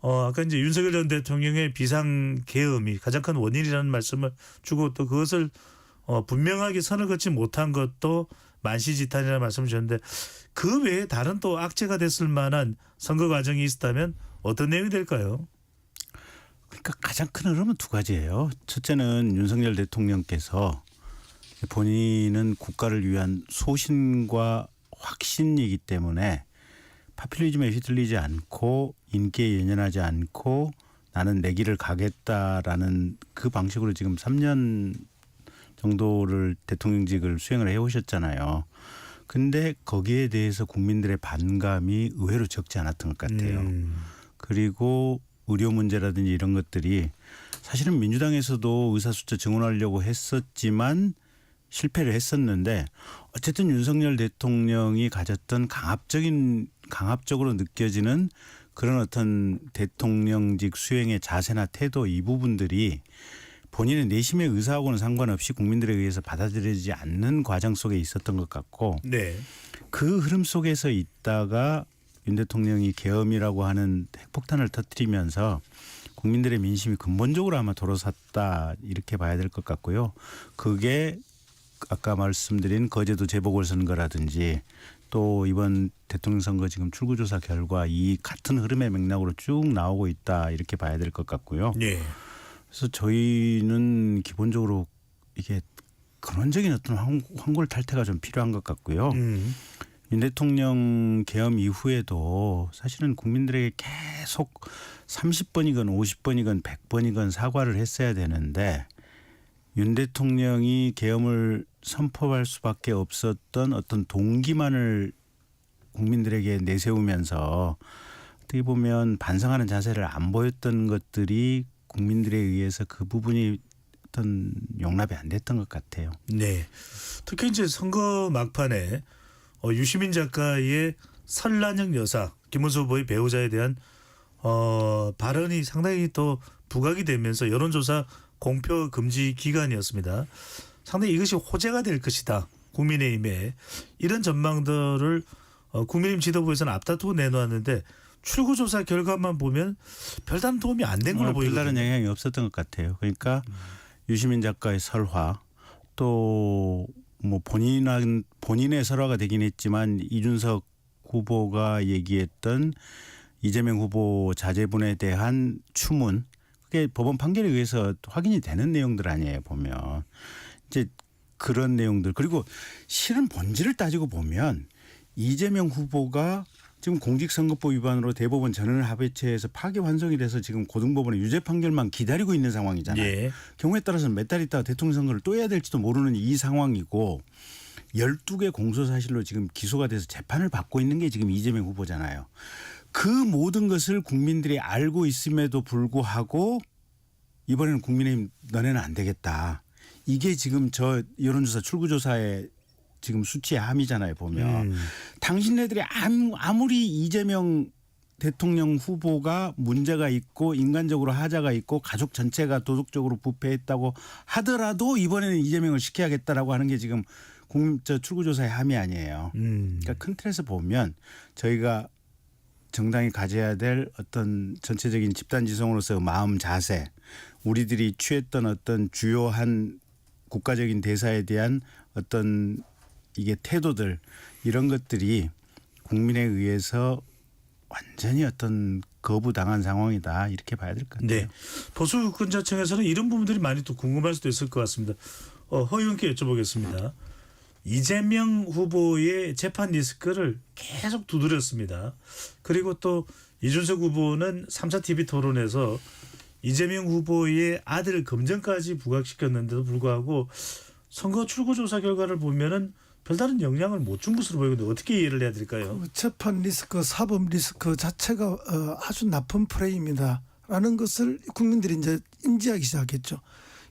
B: 아까 이제 윤석열 전 대통령의 비상계엄이 가장 큰 원인이라는 말씀을 주고 또 그것을 분명하게 선을 긋지 못한 것도 만시지탄이라는 말씀을 주셨는데 그 외에 다른 또 악재가 됐을 만한 선거 과정이 있었다면 어떤 내용이 될까요?
J: 그러니까 가장 큰 흐름은 두 가지예요. 첫째는 윤석열 대통령께서 본인은 국가를 위한 소신과 확신이기 때문에 파퓰리즘에 휘둘리지 않고 인기에 연연하지 않고 나는 내 길을 가겠다라는 그 방식으로 지금 3년 정도를 대통령직을 수행을 해오셨잖아요. 근데 거기에 대해서 국민들의 반감이 의외로 적지 않았던 것 같아요. 그리고 의료 문제라든지 이런 것들이 사실은 민주당에서도 의사수자 증원하려고 했었지만 실패를 했었는데 어쨌든 윤석열 대통령이 가졌던 강압적으로 느껴지는 그런 어떤 대통령직 수행의 자세나 태도 이 부분들이 본인의 내심의 의사하고는 상관없이 국민들에 의해서 받아들여지지 않는 과정 속에 있었던 것 같고 그 흐름 속에서 있다가 윤 대통령이 계엄이라고 하는 핵폭탄을 터뜨리면서 국민들의 민심이 근본적으로 아마 돌아섰다 이렇게 봐야 될 것 같고요. 그게 아까 말씀드린 거제도 재보궐선거라든지 또 이번 대통령 선거 지금 출구조사 결과 이 같은 흐름의 맥락으로 쭉 나오고 있다 이렇게 봐야 될 것 같고요. 그래서 저희는 기본적으로 이게 근원적인 어떤 황골 탈퇴가 좀 필요한 것 같고요. 윤 대통령 계엄 이후에도 사실은 국민들에게 계속 30번이건 50번이건 100번이건 사과를 했어야 되는데 윤 대통령이 계엄을 선포할 수밖에 없었던 어떤 동기만을 국민들에게 내세우면서 어떻게 보면 반성하는 자세를 안 보였던 것들이 국민들에 의해서 그 부분이 어떤 용납이 안 됐던 것 같아요.
B: 네. 특히 이제 선거 막판에 유시민 작가의 설란영 여사 김문수 후보의 배우자에 대한 발언이 상당히 또 부각이 되면서 여론조사 공표 금지 기간이었습니다. 상당히 이것이 호재가 될 것이다. 국민의힘에 이런 전망들을 국민의힘 지도부에서는 앞다투고 내놓았는데 출구조사 결과만 보면 별다른 도움이 안 된 걸로 보이거든요.
J: 별다른 영향이 없었던 것 같아요. 그러니까 유시민 작가의 설화 또 뭐 본인의 설화가 되긴 했지만 이준석 후보가 얘기했던 이재명 후보 자제분에 대한 추문 그게 법원 판결에 의해서 확인이 되는 내용들 아니에요. 보면 이제 그런 내용들 그리고 실은 본질을 따지고 보면 이재명 후보가 지금 공직선거법 위반으로 대법원 전원 합의체에서 파기환송이 돼서 지금 고등법원의 유죄 판결만 기다리고 있는 상황이잖아요.
B: 예.
J: 경우에 따라서는 몇 달 있다가 대통령 선거를 또 해야 될지도 모르는 이 상황이고 12개 공소사실로 지금 기소가 돼서 재판을 받고 있는 게 지금 이재명 후보잖아요. 그 모든 것을 국민들이 알고 있음에도 불구하고 이번에는 국민의힘 너네는 안 되겠다. 이게 지금 저 여론조사 출구조사에 지금 수치의 함이잖아요. 보면 당신네들이 아무리 이재명 대통령 후보가 문제가 있고 인간적으로 하자가 있고 가족 전체가 도덕적으로 부패했다고 하더라도 이번에는 이재명을 시켜야겠다라고 하는 게 지금 저 출구조사의 함이 아니에요. 그러니까 큰 틀에서 보면 저희가 정당이 가져야 될 어떤 전체적인 집단지성으로서 마음 자세 우리들이 취했던 어떤 주요한 국가적인 대사에 대한 어떤 이게 태도들 이런 것들이 국민에 의해서 완전히 어떤 거부당한 상황이다 이렇게 봐야 될 것 같아요.
B: 네. 보수 유권자층에서는 이런 부분들이 많이 또 궁금할 수도 있을 것 같습니다. 허 의원께 여쭤보겠습니다. 이재명 후보의 재판 리스크를 계속 두드렸습니다. 그리고 또 이준석 후보는 3차 TV 토론에서 이재명 후보의 아들 검증까지 부각시켰는데도 불구하고 선거 출구조사 결과를 보면은 별다른 영향을 못 준 것으로 보이는데 어떻게 이해를 해야 될까요?
I: 재판 리스크, 사법 리스크 자체가 아주 나쁜 프레임이다라는 것을 국민들이 이제 인지하기 시작했죠.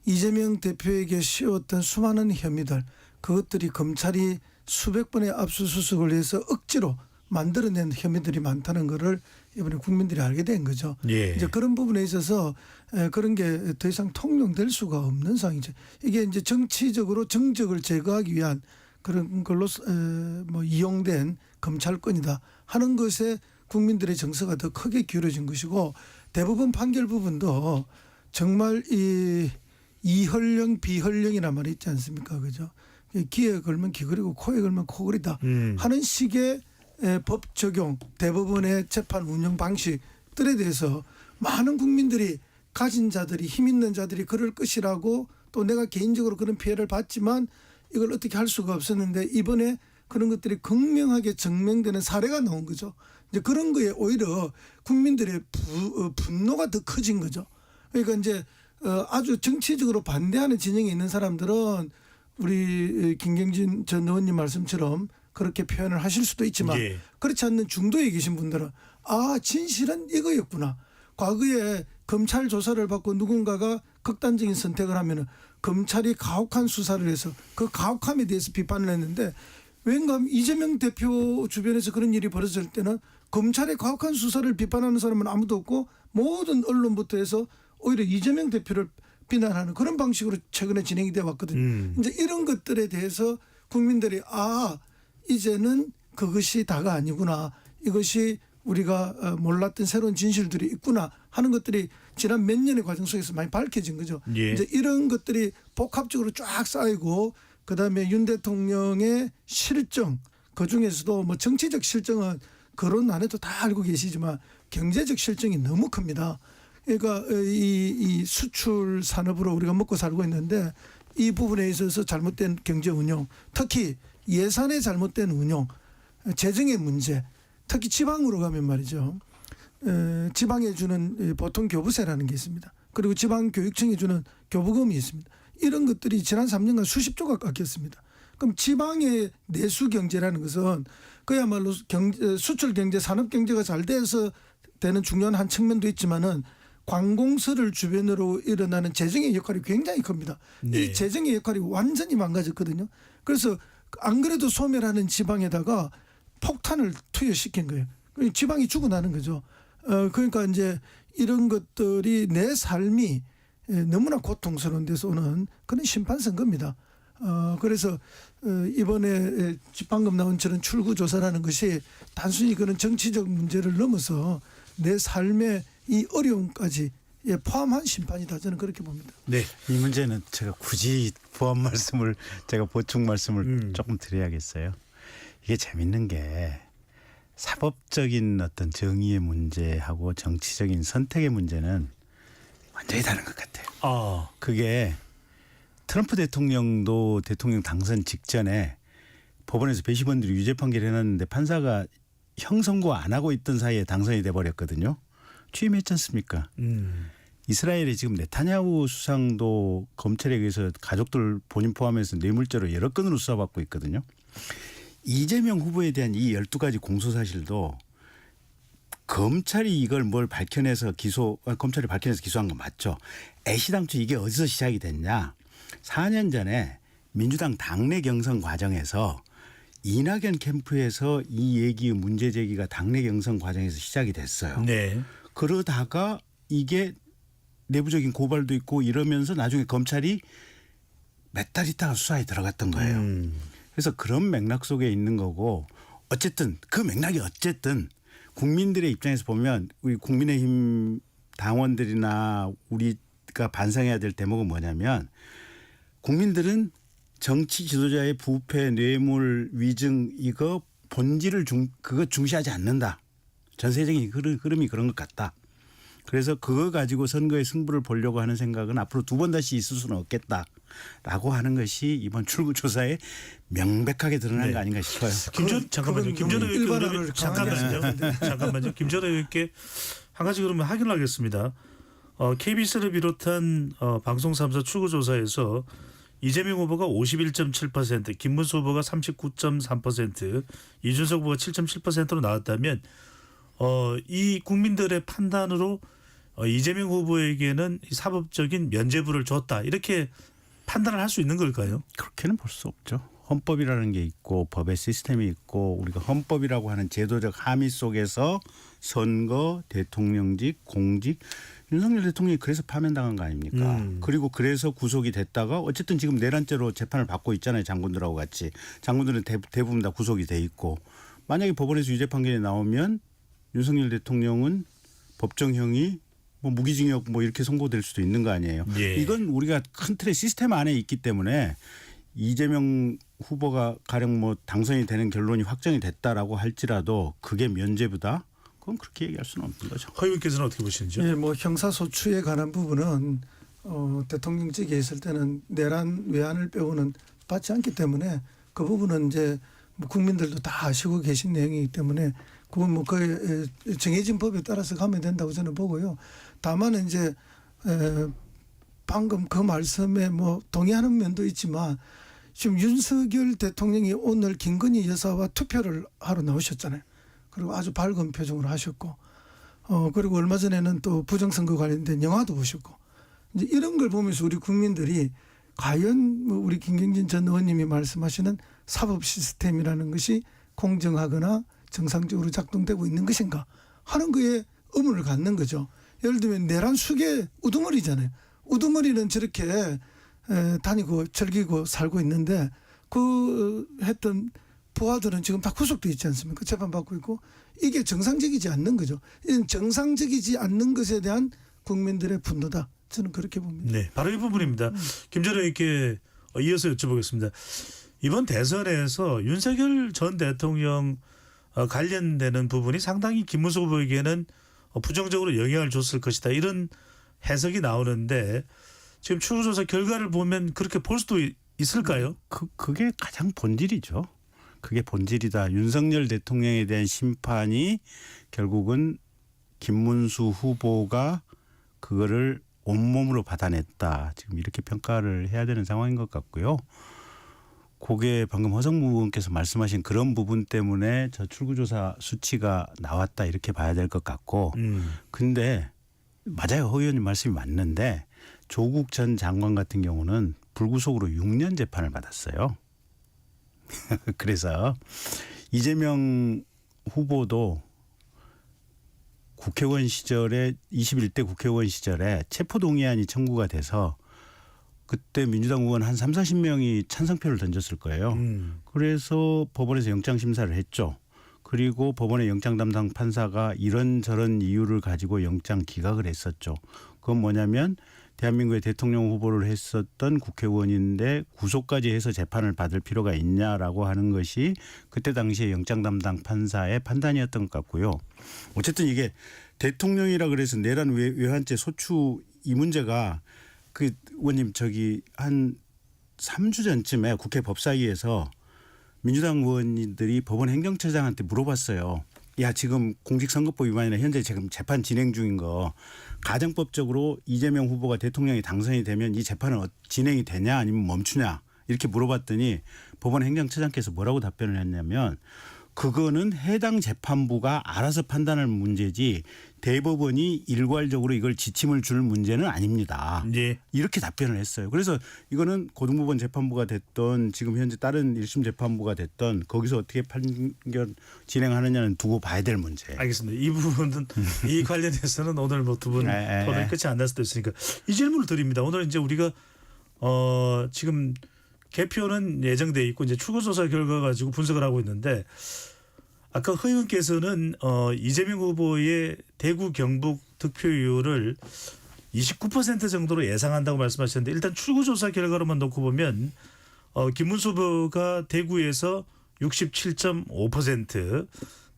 I: 이재명 대표에게 씌웠던 수많은 혐의들, 그것들이 검찰이 수백 번의 압수수색을 해서 억지로 만들어낸 혐의들이 많다는 것을 이번에 국민들이 알게 된 거죠.
B: 예.
I: 이제 그런 부분에 있어서 그런 게 더 이상 통용될 수가 없는 상황이죠. 이게 이제 정치적으로 정적을 제거하기 위한 그런 걸로 뭐 이용된 검찰권이다 하는 것에 국민들의 정서가 더 크게 기울어진 것이고 대부분 판결 부분도 정말 이 이헐령 비헐령이란 말이 있지 않습니까? 그죠? 귀에 걸면 귀걸이고 코에 걸면 코걸이다 하는 식의 법 적용 대법원의 재판 운영 방식들에 대해서 많은 국민들이 가진 자들이 힘 있는 자들이 그럴 것이라고 또 내가 개인적으로 그런 피해를 봤지만 이걸 어떻게 할 수가 없었는데 이번에 그런 것들이 극명하게 증명되는 사례가 나온 거죠. 이제 그런 거에 오히려 국민들의 분노가 더 커진 거죠. 그러니까 이제 아주 정치적으로 반대하는 진영에 있는 사람들은 우리 김경진 전 의원님 말씀처럼 그렇게 표현을 하실 수도 있지만
B: 예.
I: 그렇지 않는 중도에 계신 분들은 아 진실은 이거였구나. 과거에 검찰 조사를 받고 누군가가 극단적인 선택을 하면은 검찰이 가혹한 수사를 해서 그 가혹함에 대해서 비판을 했는데 왠가 이재명 대표 주변에서 그런 일이 벌어질 때는 검찰의 가혹한 수사를 비판하는 사람은 아무도 없고 모든 언론부터 해서 오히려 이재명 대표를 비난하는 그런 방식으로 최근에 진행이 되어 왔거든요. 이제 이런 것들에 대해서 국민들이 아 이제는 그것이 다가 아니구나. 이것이 우리가 몰랐던 새로운 진실들이 있구나 하는 것들이 지난 몇 년의 과정 속에서 많이 밝혀진 거죠.
B: 예.
I: 이제 이런 것들이 복합적으로 쫙 쌓이고 그다음에 윤 대통령의 실정 그중에서도 뭐 정치적 실정은 거론 안 해도 다 알고 계시지만 경제적 실정이 너무 큽니다. 그러니까 이 수출 산업으로 우리가 먹고 살고 있는데 이 부분에 있어서 잘못된 경제 운영 특히 예산의 잘못된 운영 재정의 문제 특히 지방으로 가면 말이죠. 지방에 주는 보통 교부세라는 게 있습니다. 그리고 지방교육청이 주는 교부금이 있습니다. 이런 것들이 지난 3년간 수십조가 깎였습니다. 그럼 지방의 내수 경제라는 것은 그야말로 수출 경제, 산업 경제가 잘 돼서 되는 중요한 한 측면도 있지만은 관공서를 주변으로 일어나는 재정의 역할이 굉장히 큽니다.
B: 네.
I: 이 재정의 역할이 완전히 망가졌거든요. 그래서 안 그래도 소멸하는 지방에다가 폭탄을 투여시킨 거예요. 지방이 죽어나는 거죠. 그러니까 이제 이런 것들이 내 삶이 너무나 고통스러운 데서 오는 그런 심판 선거입니다. 그래서 이번에 방금 나온 저런 출구조사라는 것이 단순히 그런 정치적 문제를 넘어서 내 삶의 이 어려움까지 포함한 심판이다. 저는 그렇게 봅니다.
B: 네.
J: 이 문제는 제가 굳이 제가 보충 말씀을 조금 드려야겠어요. 이게 재밌는 게 사법적인 어떤 정의의 문제하고 정치적인 선택의 문제는 완전히 다른 것 같아요. 그게 트럼프 대통령도 대통령 당선 직전에 법원에서 배심원들이 유죄 판결을 해놨는데 판사가 형선고 안 하고 있던 사이에 당선이 돼버렸거든요. 취임했지 않습니까? 이스라엘의 지금 네타냐후 수상도 검찰에 의해서 가족들 본인 포함해서 뇌물죄로 여러 건으로 수사받고 있거든요. 이재명 후보에 대한 이 12가지 공소사실도 검찰이 이걸 검찰이 밝혀내서 기소한 건 맞죠. 애시당초 이게 어디서 시작이 됐냐. 4년 전에 민주당 당내 경선 과정에서 이낙연 캠프에서 이 얘기 문제 제기가 당내 경선 과정에서 시작이 됐어요.
B: 네.
J: 그러다가 이게 내부적인 고발도 있고 이러면서 나중에 검찰이 몇 달 있다가 수사에 들어갔던 거예요. 그래서 그런 맥락 속에 있는 거고 어쨌든 그 맥락이 국민들의 입장에서 보면 우리 국민의힘 당원들이나 우리가 반성해야 될 대목은 뭐냐면 국민들은 정치 지도자의 부패, 뇌물, 위증 이거 본질을 그거 중시하지 않는다. 전세적인 흐름이 그런 것 같다. 그래서 그거 가지고 선거의 승부를 보려고 하는 생각은 앞으로 두 번 다시 있을 수는 없겠다라고 하는 것이 이번 출구조사에 명백하게 드러난 거 아닌가 싶어요.
B: 잠깐만요. 김전호 의원께 잠깐만요. 김전호 의원께 한 가지 그러면 확인하겠습니다. KBS를 비롯한 방송 3사 출구조사에서 이재명 후보가 51.7%, 김문수 후보가 39.3%, 이준석 후보가 7.7%로 나왔다면 이 국민들의 판단으로 이재명 후보에게는 사법적인 면죄부를 줬다. 이렇게 판단을 할 수 있는 걸까요?
J: 그렇게는 볼 수 없죠. 헌법이라는 게 있고 법의 시스템이 있고 우리가 헌법이라고 하는 제도적 함의 속에서 선거, 대통령직, 공직 윤석열 대통령이 그래서 파면당한 거 아닙니까? 그리고 그래서 구속이 됐다가 어쨌든 지금 내란죄로 재판을 받고 있잖아요. 장군들하고 같이. 장군들은 대부분 다 구속이 돼 있고 만약에 법원에서 유죄 판결이 나오면 윤석열 대통령은 법정형이 무기징역 이렇게 선고될 수도 있는 거 아니에요.
B: 예.
J: 이건 우리가 큰 틀의 시스템 안에 있기 때문에 이재명 후보가 가령 당선이 되는 결론이 확정이 됐다라고 할지라도 그게 면죄부다. 그건 그렇게 얘기할 수는 없는 거죠.
B: 허 의원께서는 어떻게 보시는지요?
I: 예, 형사소추에 관한 부분은 대통령직에 있을 때는 내란 외환을 빼고는 받지 않기 때문에 그 부분은 이제 국민들도 다 아시고 계신 내용이기 때문에 그건 그 정해진 법에 따라서 가면 된다고 저는 보고요. 다만 이제 방금 그 말씀에 동의하는 면도 있지만 지금 윤석열 대통령이 오늘 김건희 여사와 투표를 하러 나오셨잖아요. 그리고 아주 밝은 표정으로 하셨고, 그리고 얼마 전에는 또 부정선거 관련된 영화도 보셨고, 이제 이런 걸 보면서 우리 국민들이 과연 우리 김경진 전 의원님이 말씀하시는 사법 시스템이라는 것이 공정하거나 정상적으로 작동되고 있는 것인가 하는 거에 의문을 갖는 거죠. 예를 들면 내란 수계 우두머리잖아요. 우두머리는 저렇게 다니고 즐기고 살고 있는데 그 했던 부하들은 지금 다 구속돼 있지 않습니까? 재판받고 있고 이게 정상적이지 않는 거죠. 이건 정상적이지 않는 것에 대한 국민들의 분노다. 저는 그렇게 봅니다.
B: 네, 바로 이 부분입니다. 김전호 의원께 이어서 여쭤보겠습니다. 이번 대선에서 윤석열 전 대통령 관련되는 부분이 상당히 김문수 후보에게는 부정적으로 영향을 줬을 것이다. 이런 해석이 나오는데 지금 출구조사 결과를 보면 그렇게 볼 수도 있을까요?
J: 그게 가장 본질이죠. 그게 본질이다. 윤석열 대통령에 대한 심판이 결국은 김문수 후보가 그거를 온몸으로 받아냈다. 지금 이렇게 평가를 해야 되는 상황인 것 같고요. 그게 방금 허성무 의원께서 말씀하신 그런 부분 때문에 저 출구조사 수치가 나왔다 이렇게 봐야 될 것 같고 근데 맞아요. 허 의원님 말씀이 맞는데 조국 전 장관 같은 경우는 불구속으로 6년 재판을 받았어요. 그래서 이재명 후보도 국회의원 시절에 21대 국회의원 시절에 체포동의안이 청구가 돼서 그때 민주당 의원 한 30-40명이 찬성표를 던졌을 거예요. 그래서 법원에서 영장 심사를 했죠. 그리고 법원의 영장 담당 판사가 이런저런 이유를 가지고 영장 기각을 했었죠. 그건 뭐냐면 대한민국의 대통령 후보를 했었던 국회의원인데 구속까지 해서 재판을 받을 필요가 있냐라고 하는 것이 그때 당시에 영장 담당 판사의 판단이었던 것 같고요. 어쨌든 이게 대통령이라 그래서 내란 외환죄 소추 이 문제가 그 의원님 한 3주 전쯤에 국회 법사위에서 민주당 의원님들이 법원 행정처장한테 물어봤어요. 야, 지금 공직선거법 위반이나 현재 지금 재판 진행 중인 거 가정법적으로 이재명 후보가 대통령이 당선이 되면 이 재판은 진행이 되냐 아니면 멈추냐 이렇게 물어봤더니 법원 행정처장께서 뭐라고 답변을 했냐면 그거는 해당 재판부가 알아서 판단할 문제지 대법원이 일괄적으로 이걸 지침을 줄 문제는 아닙니다.
B: 예.
J: 이렇게 답변을 했어요. 그래서 이거는 고등법원 재판부가 됐던 지금 현재 다른 1심 재판부가 됐던 거기서 어떻게 판결 진행하느냐는 두고 봐야 될 문제.
B: 알겠습니다. 이 부분은 이 관련해서는 오늘 뭐 두 분 토론 끝이 안 날 수도 있으니까 이 질문을 드립니다. 오늘 이제 우리가 지금 개표는 예정돼 있고 이제 출구조사 결과 가지고 분석을 하고 있는데 아까 허 의원께서는 이재명 후보의 대구 경북 득표율을 29% 정도로 예상한다고 말씀하셨는데 일단 출구조사 결과로만 놓고 보면 김문수 후보가 대구에서 67.5%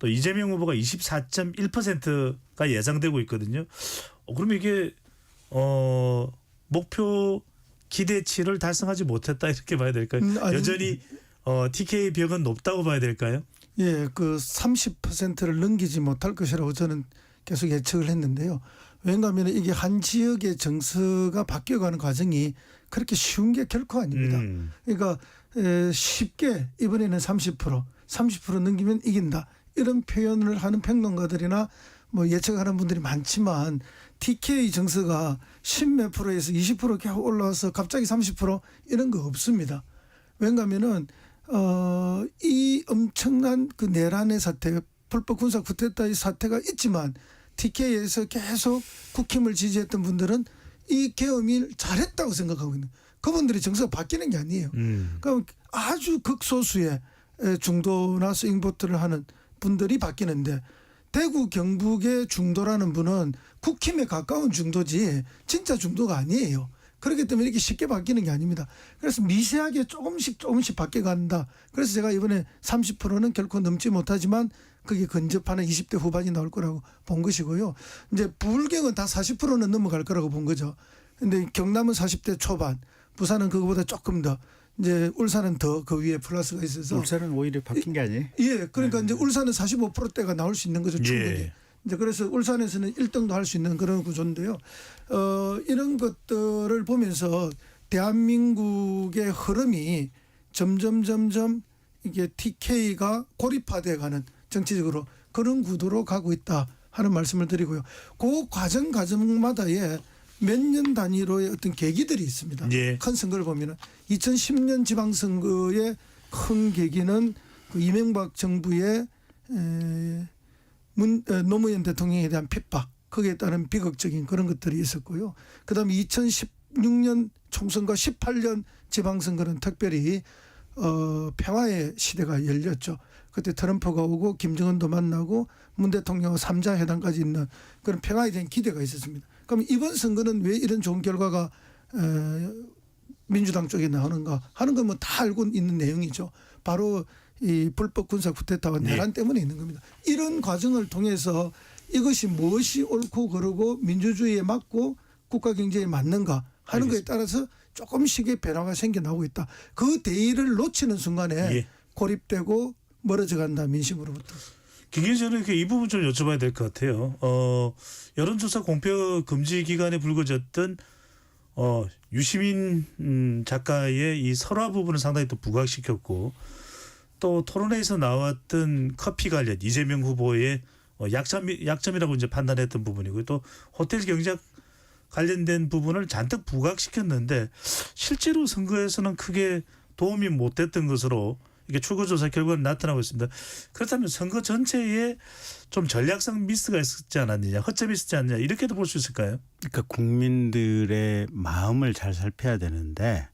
B: 또 이재명 후보가 24.1%가 예상되고 있거든요. 그러면 이게 목표 기대치를 달성하지 못했다 이렇게 봐야 될까요? 여전히 TK 벽은 높다고 봐야 될까요?
I: 예, 그 30%를 넘기지 못할 것이라고 저는 계속 예측을 했는데요. 왜냐하면 이게 한 지역의 정서가 바뀌어가는 과정이 그렇게 쉬운 게 결코 아닙니다. 그러니까 쉽게 이번에는 30% 넘기면 이긴다 이런 표현을 하는 평론가들이나 뭐 예측하는 분들이 많지만 TK 정서가 10몇 프로에서 20% 계속 올라와서 갑자기 30% 이런 거 없습니다. 왜냐하면은 이 엄청난 그 내란의 사태, 불법 군사 쿠데타의 사태가 있지만 TK에서 계속 국힘을 지지했던 분들은 이 계엄을 잘했다고 생각하고 있는 그분들이 정서가 바뀌는 게 아니에요. 그러니까 아주 극소수의 중도나 스윙보트를 하는 분들이 바뀌는데 대구 경북의 중도라는 분은 국힘에 가까운 중도지 진짜 중도가 아니에요. 그렇기 때문에 이렇게 쉽게 바뀌는 게 아닙니다. 그래서 미세하게 조금씩 바뀌어간다. 그래서 제가 이번에 30%는 결코 넘지 못하지만 그게 근접하는 20대 후반이 나올 거라고 본 것이고요. 이제 부울경은 다 40%는 넘어갈 거라고 본 거죠. 근데 경남은 40대 초반, 부산은 그거보다 조금 더, 이제 울산은 더 그 위에 플러스가 있어서.
J: 울산은 오히려 바뀐 게 아니에요?
I: 예, 그러니까 이제 울산은 45%대가 나올 수 있는 거죠, 충분히.
B: 예.
I: 이제 그래서 울산에서는 1등도 할 수 있는 그런 구조인데요. 이런 것들을 보면서 대한민국의 흐름이 점점 이게 TK가 고립화돼가는 정치적으로 그런 구도로 가고 있다 하는 말씀을 드리고요. 그 과정마다의 몇 년 단위로의 어떤 계기들이 있습니다.
B: 예.
I: 큰 선거를 보면은 2010년 지방선거의 큰 계기는 그 이명박 정부의 노무현 대통령에 대한 핍박, 거기에 따른 비극적인 그런 것들이 있었고요. 그다음에 2016년 총선과 18년 지방선거는 특별히 평화의 시대가 열렸죠. 그때 트럼프가 오고 김정은도 만나고 문 대통령과 3자 회담까지 있는 그런 평화에 대한 기대가 있었습니다. 그럼 이번 선거는 왜 이런 좋은 결과가 민주당 쪽에 나오는가 하는 건 뭐 다 알고 있는 내용이죠. 바로 이 불법 군사 쿠데타와 내란 때문에 있는 겁니다. 이런 과정을 통해서 이것이 무엇이 옳고 그르고 민주주의에 맞고 국가 경제에 맞는가 하는 거에 따라서 조금씩의 변화가 생겨나고 있다. 그 대의를 놓치는 순간에 고립되고 멀어져 간다, 민심으로부터.
B: 김기현 이 부분 좀 여쭤봐야 될 것 같아요. 여론조사 공표 금지 기간에 불거졌던 유시민 작가의 이 설화 부분을 상당히 또 부각시켰고 또 토론회에서 나왔던 커피 관련 이재명 후보의 약점이라고 이제 판단했던 부분이고 또 호텔 경작 관련된 부분을 잔뜩 부각시켰는데 실제로 선거에서는 크게 도움이 못 됐던 것으로 이게 출구조사 결과는 나타나고 있습니다. 그렇다면 선거 전체에 좀 전략상 미스가 있었지 않았느냐, 허점이 있었지 않느냐 이렇게도 볼 수 있을까요?
J: 그러니까 국민들의 마음을 잘 살펴야 되는데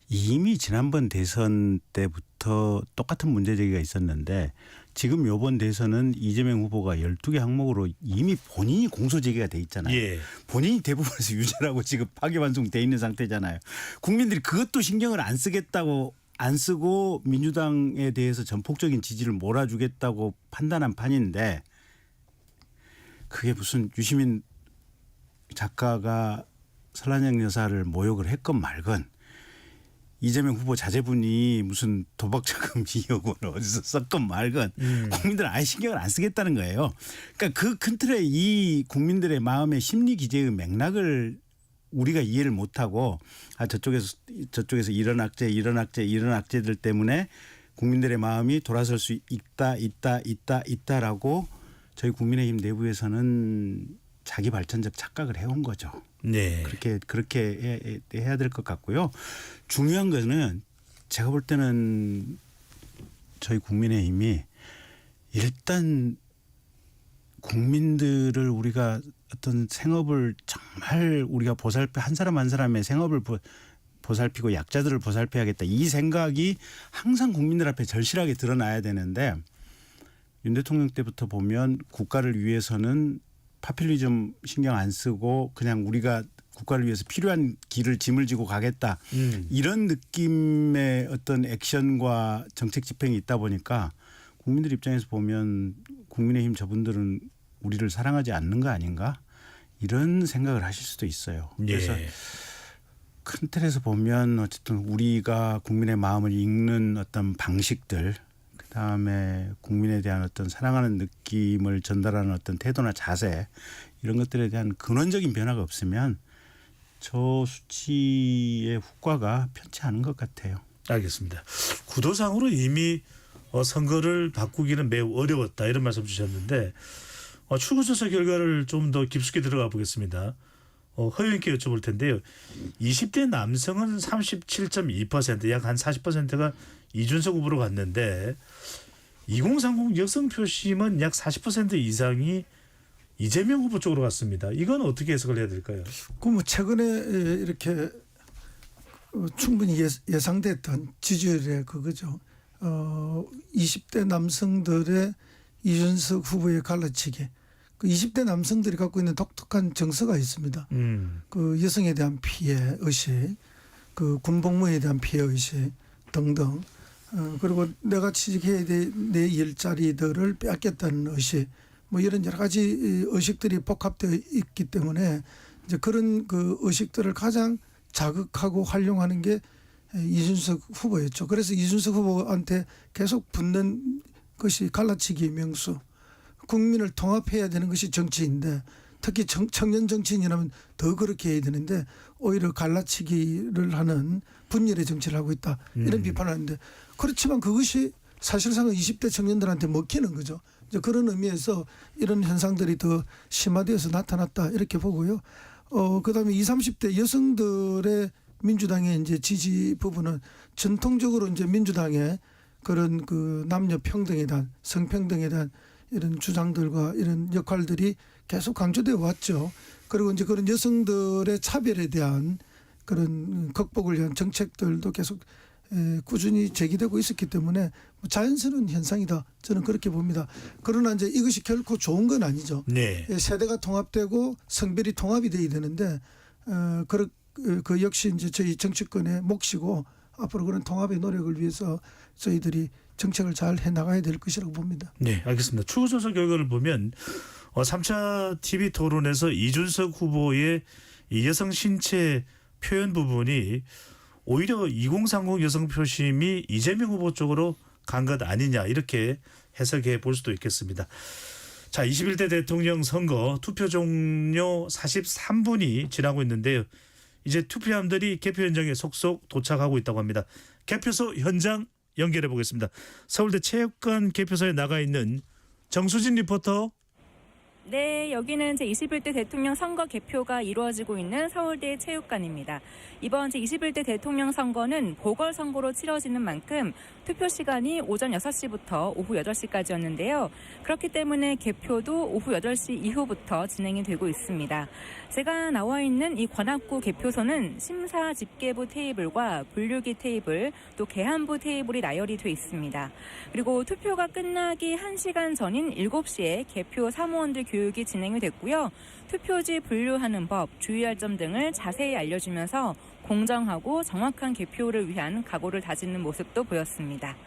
J: 이미 지난번 대선 때부터 똑같은 문제 제기가 있었는데 지금 이번 대선은 이재명 후보가 12개 항목으로 이미 본인이 공소 제기가 돼 있잖아요.
B: 예.
J: 본인이 대부분에서 유죄라고 지금 파기환송돼 있는 상태잖아요. 국민들이 그것도 신경을 안 쓰겠다고 안 쓰고 민주당에 대해서 전폭적인 지지를 몰아주겠다고 판단한 판인데 그게 무슨 유시민 작가가 설란영 여사를 모욕을 했건 말건 이재명 후보 자제분이 무슨 도박자금 2억 원을 어디서 썼건 말건 국민들은 아예 신경을 안 쓰겠다는 거예요. 그러니까 그 큰 틀에 이 국민들의 마음의 심리 기제의 맥락을 우리가 이해를 못하고 저쪽에서 이런 악재들 때문에 국민들의 마음이 돌아설 수 있다라고 저희 국민의힘 내부에서는 자기 발전적 착각을 해온 거죠.
B: 네.
J: 그렇게 해야 될 것 같고요. 중요한 거는 제가 볼 때는 저희 국민의힘이 일단 국민들을 우리가 어떤 생업을 정말 우리가 한 사람 한 사람의 생업을 보살피고 약자들을 보살펴야겠다. 이 생각이 항상 국민들 앞에 절실하게 드러나야 되는데 윤 대통령 때부터 보면 국가를 위해서는 파퓰리즘 신경 안 쓰고 그냥 우리가 국가를 위해서 필요한 길을 짐을 지고 가겠다. 이런 느낌의 어떤 액션과 정책 집행이 있다 보니까 국민들 입장에서 보면 국민의힘 저분들은 우리를 사랑하지 않는 거 아닌가? 이런 생각을 하실 수도 있어요. 그래서 큰 틀에서 보면 어쨌든 우리가 국민의 마음을 읽는 어떤 방식들 그다음에 국민에 대한 어떤 사랑하는 느낌을 전달하는 어떤 태도나 자세 이런 것들에 대한 근원적인 변화가 없으면 저 수치의 효과가 편치 않은 것 같아요.
B: 알겠습니다. 구도상으로 이미 선거를 바꾸기는 매우 어려웠다 이런 말씀 주셨는데 출구조사 결과를 좀 더 깊숙이 들어가 보겠습니다. 허용님께 여쭤볼 텐데요. 20대 남성은 37.2% 약 한 40%가 이준석 후보로 갔는데 2030 여성 표심은 약 40% 이상이 이재명 후보 쪽으로 갔습니다. 이건 어떻게 해석을 해야 될까요?
I: 뭐 최근에 이렇게 충분히 예상됐던 지지율의 그거죠. 20대 남성들의 이준석 후보의 갈라치기. 그 20대 남성들이 갖고 있는 독특한 정서가 있습니다. 그 여성에 대한 피해 의식, 그 군복무에 대한 피해 의식 등등. 그리고 내가 취직해야 될 내 일자리들을 빼앗겠다는 의식, 뭐 이런 여러 가지 의식들이 복합되어 있기 때문에 이제 그런 그 의식들을 가장 자극하고 활용하는 게 이준석 후보였죠. 그래서 이준석 후보한테 계속 붙는 것이 갈라치기 명수. 국민을 통합해야 되는 것이 정치인데 특히 청년 정치인이라면 더 그렇게 해야 되는데 오히려 갈라치기를 하는 분열의 정치를 하고 있다. 이런 비판을 하는데 그렇지만 그것이 사실상은 20대 청년들한테 먹히는 거죠. 이제 그런 의미에서 이런 현상들이 더 심화되어서 나타났다 이렇게 보고요. 그다음에 20, 30대 여성들의 민주당의 이제 지지 부분은 전통적으로 이제 민주당의 그런 그 남녀 평등에 대한 성평등에 대한 이런 주장들과 이런 역할들이 계속 강조되어 왔죠. 그리고 이제 그런 여성들의 차별에 대한 그런 극복을 위한 정책들도 계속 꾸준히 제기되고 있었기 때문에 자연스러운 현상이다. 저는 그렇게 봅니다. 그러나 이제 이것이 결코 좋은 건 아니죠.
B: 네.
I: 세대가 통합되고 성별이 통합이 돼야 되는데 그 역시 이제 저희 정치권의 몫이고 앞으로 그런 통합의 노력을 위해서 저희들이 정책을 잘 해나가야 될 것이라고 봅니다.
B: 네, 알겠습니다. 출구조사 결과를 보면 3차 TV 토론에서 이준석 후보의 이 여성 신체 표현 부분이 오히려 2030 여성 표심이 이재명 후보 쪽으로 간 것 아니냐 이렇게 해석해 볼 수도 있겠습니다. 자, 21대 대통령 선거 투표 종료 43분이 지나고 있는데요. 이제 투표함들이 개표 현장에 속속 도착하고 있다고 합니다. 개표소 현장 연결해 보겠습니다. 서울대 체육관 개표소에 나가 있는 정수진 리포터.
E: 네, 여기는 제21대 대통령 선거 개표가 이루어지고 있는 서울대 체육관입니다. 이번 제21대 대통령 선거는 보궐선거로 치러지는 만큼 투표 시간이 오전 6시부터 오후 8시까지였는데요. 그렇기 때문에 개표도 오후 8시 이후부터 진행이 되고 있습니다. 제가 나와 있는 이 관악구 개표소는 심사 집계부 테이블과 분류기 테이블, 또 계한부 테이블이 나열이 돼 있습니다. 그리고 투표가 끝나기 1시간 전인 7시에 개표 사무원들 교육이 진행이 됐고요. 투표지 분류하는 법, 주의할 점 등을 자세히 알려주면서 공정하고 정확한 개표를 위한 각오를 다지는 모습도 보였습니다.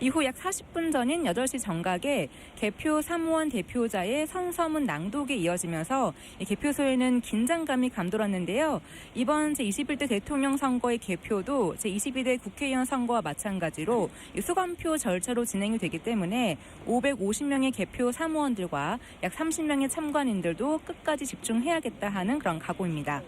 E: 이후 약 40분 전인 8시 정각에 개표 사무원 대표자의 선서문 낭독이 이어지면서 이 개표소에는 긴장감이 감돌았는데요. 이번 제21대 대통령 선거의 개표도 제22대 국회의원 선거와 마찬가지로 수감표 절차로 진행이 되기 때문에 550명의 개표 사무원들과 약 30명의 참관인들도 끝까지 집중해야겠다 하는 그런 각오입니다.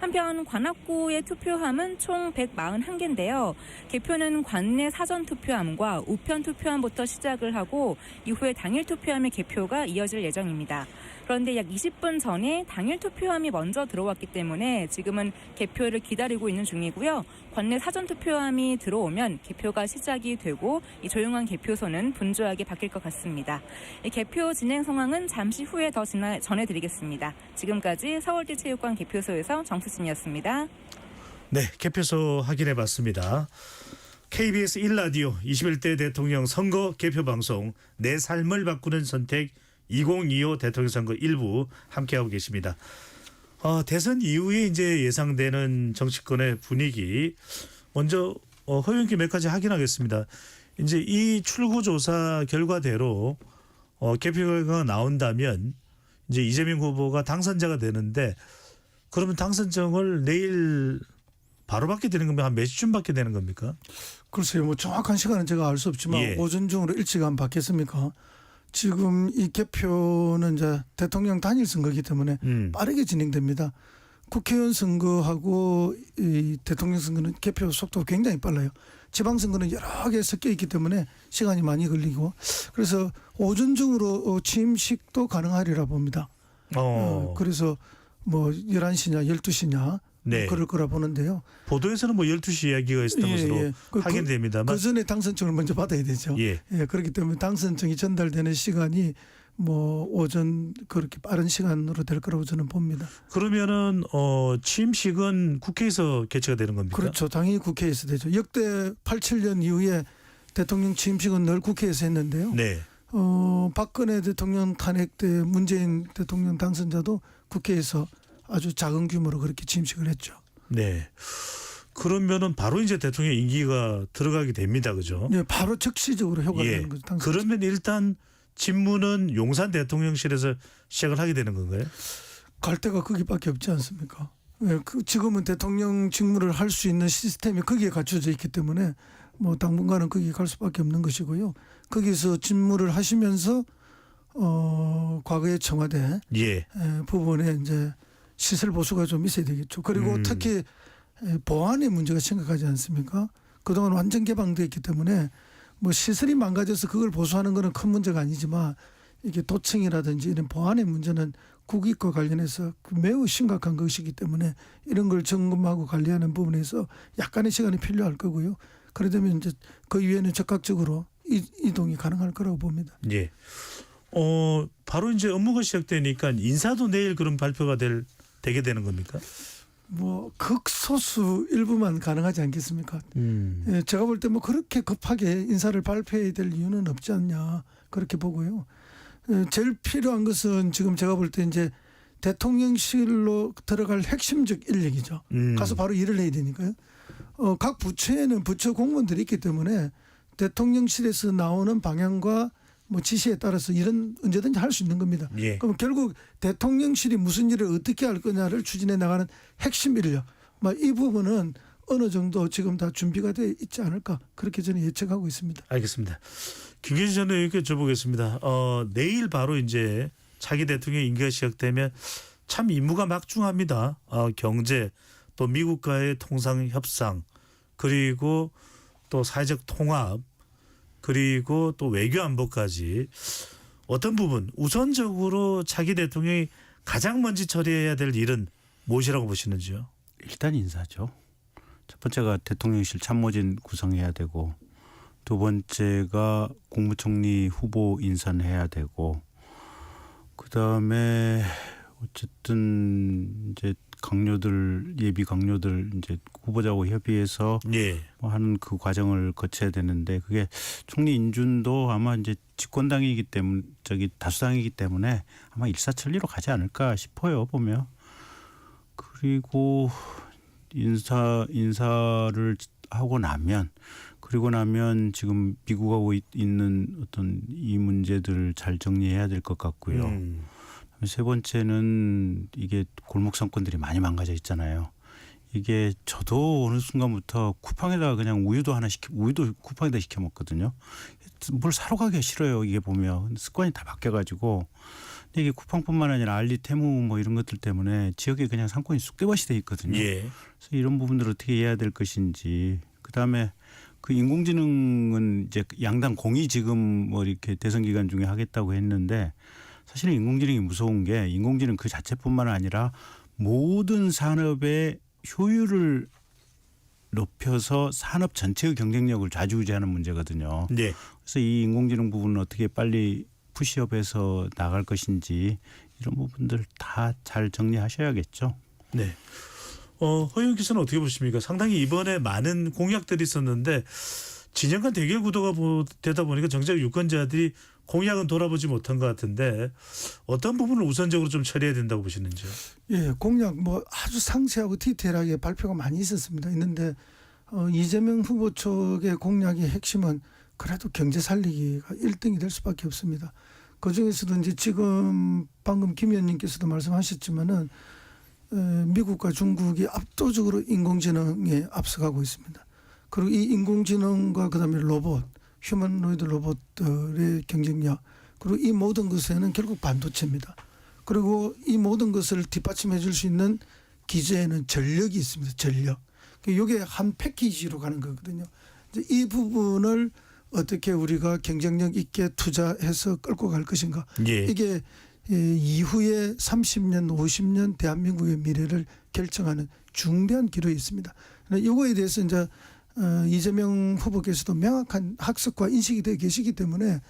E: 한편 관악구의 투표함은 총 141개인데요. 개표는 관내 사전 투표함과 우편 투표함부터 시작을 하고 이후에 당일 투표함의 개표가 이어질 예정입니다. 그런데 약 20분 전에 당일 투표함이 먼저 들어왔기 때문에 지금은 개표를 기다리고 있는 중이고요. 관내 사전 투표함이 들어오면 개표가 시작이 되고 이 조용한 개표소는 분주하게 바뀔 것 같습니다. 이 개표 진행 상황은 잠시 후에 더 전해드리겠습니다. 지금까지 서울대 체육관 개표소에서 정수진이었습니다.
B: 네, 개표소 확인해봤습니다. KBS 1라디오 21대 대통령 선거 개표방송 내 삶을 바꾸는 선택 2025 대통령 선거 일부 함께하고 계십니다. 대선 이후에 이제 예상되는 정치권의 분위기 먼저 허용기 몇 가지 확인하겠습니다. 이제 이 출구조사 결과대로 개표 결과가 나온다면 이제 이재명 후보가 당선자가 되는데 그러면 당선증을 내일 바로 받게 되는 겁니까? 한 몇 시쯤 받게 되는 겁니까?
I: 글쎄요, 뭐 정확한 시간은 제가 알 수 없지만
B: 예.
I: 오전 중으로 일찌감 받겠습니까? 지금 이 개표는 이제 대통령 단일 선거이기 때문에 빠르게 진행됩니다. 국회의원 선거하고 이 대통령 선거는 개표 속도가 굉장히 빨라요. 지방선거는 여러 개 섞여 있기 때문에 시간이 많이 걸리고 그래서 오전 중으로 취임식도 가능하리라 봅니다. 그래서 뭐 11시냐 12시냐
B: 네.
I: 그럴 거라 보는데요.
B: 보도에서는 뭐 12시 이야기가 있었던 것으로 확인됩니다만
I: 그 전에 당선증을 먼저 받아야 되죠.
B: 예.
I: 그렇기 때문에 당선증이 전달되는 시간이 뭐 오전 그렇게 빠른 시간으로 될 거라고 저는 봅니다.
B: 그러면은 취임식은 국회에서 개최가 되는 겁니까?
I: 그렇죠. 당연히 국회에서 되죠. 역대 87년 이후에 대통령 취임식은 늘 국회에서 했는데요.
B: 네.
I: 박근혜 대통령 탄핵 때 문재인 대통령 당선자도 국회에서 아주 작은 규모로 그렇게 취임식을 했죠.
B: 네. 그러면은 바로 이제 대통령 임기가 들어가게 됩니다. 그죠?
I: 네, 바로 즉시적으로 효과되는 거죠. 당선자.
B: 그러면 일단 집무는 용산 대통령실에서 시작을 하게 되는 건가요?
I: 갈 데가 거기밖에 없지 않습니까? 지금은 대통령 직무를 할 수 있는 시스템이 거기에 갖춰져 있기 때문에 뭐 당분간은 거기 갈 수밖에 없는 것이고요. 거기서 직무를 하시면서 과거의 청와대 부분에 이제 시설 보수가 좀 있어야 되겠죠. 그리고 특히 보안의 문제가 심각하지 않습니까? 그동안 완전 개방되어 있기 때문에 뭐 시설이 망가져서 그걸 보수하는 것은 큰 문제가 아니지만 이게 도청이라든지 이런 보안의 문제는 국익과 관련해서 매우 심각한 것이기 때문에 이런 걸 점검하고 관리하는 부분에서 약간의 시간이 필요할 거고요. 그러려면 이제 그 이후에는 적극적으로 이동이 가능할 거라고 봅니다.
B: 예. 바로 이제 업무가 시작되니까 인사도 내일 그런 발표가 되게 되는 겁니까?
I: 뭐 극소수 일부만 가능하지 않겠습니까? 제가 볼 때 뭐 그렇게 급하게 인사를 발표해야 될 이유는 없지 않냐 그렇게 보고요. 제일 필요한 것은 지금 제가 볼 때 이제 대통령실로 들어갈 핵심적 인력이죠. 가서 바로 일을 해야 되니까요. 각 부처에는 부처 공무원들이 있기 때문에 대통령실에서 나오는 방향과 뭐 지시에 따라서 일은 언제든지 할 수 있는 겁니다.
B: 예.
I: 그럼 결국 대통령실이 무슨 일을 어떻게 할 거냐를 추진해 나가는 핵심 인력, 이 부분은 어느 정도 지금 다 준비가 돼 있지 않을까 그렇게 저는 예측하고 있습니다.
B: 알겠습니다. 김기준 전 의원께 여쭤보겠습니다. 내일 바로 이제 차기 대통령 임기가 시작되면 참 임무가 막중합니다. 경제 또 미국과의 통상 협상 그리고 또 사회적 통합 그리고 또 외교 안보까지 어떤 부분 우선적으로 차기 대통령이 가장 먼저 처리해야 될 일은 무엇이라고 보시는지요?
J: 일단 인사죠. 첫 번째가 대통령실 참모진 구성해야 되고, 두 번째가 국무총리 후보 인선해야 되고, 그 다음에 어쨌든 이제 강요들, 예비 강요들 이제 후보자하고 협의해서 뭐 하는 그 과정을 거쳐야 되는데, 그게 총리 인준도 아마 이제 집권당이기 때문에, 다수당이기 때문에 아마 일사천리로 가지 않을까 싶어요, 보면. 그리고 인사를 하고 나면, 그리고 나면 지금 미국하고 있는 어떤 이 문제들을 잘 정리해야 될 것 같고요. 세 번째는 이게 골목 상권들이 많이 망가져 있잖아요. 이게 저도 어느 순간부터 쿠팡에다가 그냥 우유도 쿠팡에다 시켜 먹거든요. 뭘 사러 가기가 싫어요. 이게 보면 습관이 다 바뀌어가지고. 근데 이게 쿠팡뿐만 아니라 알리, 테무 뭐 이런 것들 때문에 지역에 그냥 상권이 쑥대밭이 돼 있거든요. 그래서 이런 부분들을 어떻게 해야 될 것인지. 그 다음에 그 인공지능은 이제 양당 공이 지금 뭐 이렇게 대선 기간 중에 하겠다고 했는데, 사실은 인공지능이 무서운 게 인공지능 그 자체뿐만 아니라 모든 산업의 효율을 높여서 산업 전체의 경쟁력을 좌지우지하는 문제거든요. 그래서 이 인공지능 부분은 어떻게 빨리 푸시업해서 나갈 것인지 이런 부분들 다 잘 정리하셔야겠죠.
B: 네. 허영 기자는 어떻게 보십니까? 상당히 이번에 많은 공약들이 있었는데 진영 간 대결 구도가 되다 보니까 정작 유권자들이 공약은 돌아보지 못한 것 같은데 어떤 부분을 우선적으로 좀 처리해야 된다고 보시는지요?
I: 예, 공약 뭐 아주 상세하고 디테일하게 발표가 많이 있는데 이재명 후보 쪽의 공약의 핵심은 그래도 경제 살리기가 1등이 될 수밖에 없습니다. 그중에서도 이제 지금 방금 김 의원님께서도 말씀하셨지만은 미국과 중국이 압도적으로 인공지능에 앞서가고 있습니다. 그리고 이 인공지능과 그다음에 로봇, 휴머노이드 로봇들의 경쟁력, 그리고 이 모든 것에는 결국 반도체입니다. 그리고 이 모든 것을 뒷받침해 줄 수 있는 기재에는 전력이 있습니다. 전력. 이게 한 패키지로 가는 거거든요. 이 부분을 어떻게 우리가 경쟁력 있게 투자해서 끌고 갈 것인가. 이게 이후에 30년, 50년 대한민국의 미래를 결정하는 중대한 기로에 있습니다. 이거에 대해서 이제 이재명 후보께서도 명확한 학습과 인식이 되어 계시기 때문에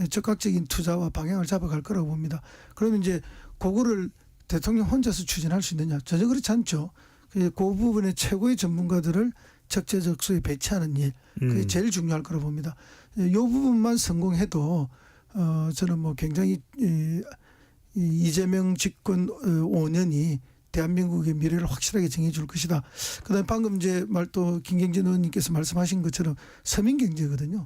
I: 적극적인 투자와 방향을 잡아갈 거라고 봅니다. 그러면 이제 그거를 대통령 혼자서 추진할 수 있느냐? 전혀 그렇지 않죠. 그 부분에 최고의 전문가들을 적재적소에 배치하는 일, 그게 제일 중요할 거라고 봅니다. 이 부분만 성공해도 저는 뭐 굉장히 이재명 집권 5년이 대한민국의 미래를 확실하게 정해줄 것이다. 그다음에 방금 이제 또 김경진 의원님께서 말씀하신 것처럼 서민 경제거든요.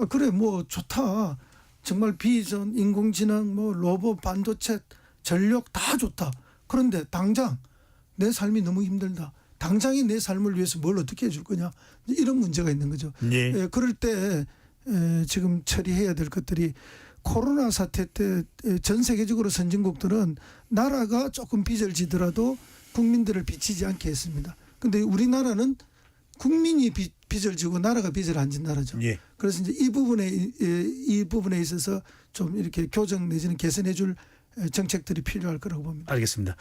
I: 그래 뭐 좋다. 정말 비전, 인공지능, 뭐 로봇, 반도체, 전력 다 좋다. 그런데 당장 내 삶이 너무 힘들다. 당장이 내 삶을 위해서 뭘 어떻게 해줄 거냐. 이런 문제가 있는 거죠. 그럴 때 지금 처리해야 될 것들이 코로나 사태 때 전 세계적으로 선진국들은 나라가 조금 빚을 지더라도 국민들을 빚지지 않게 했습니다. 그런데 우리나라는 국민이 빚을 지고 나라가 빚을 안 진 나라죠. 그래서 이제 이 부분에 있어서 좀 이렇게 교정 내지는 개선해줄 정책들이 필요할 거라고 봅니다.
B: 알겠습니다.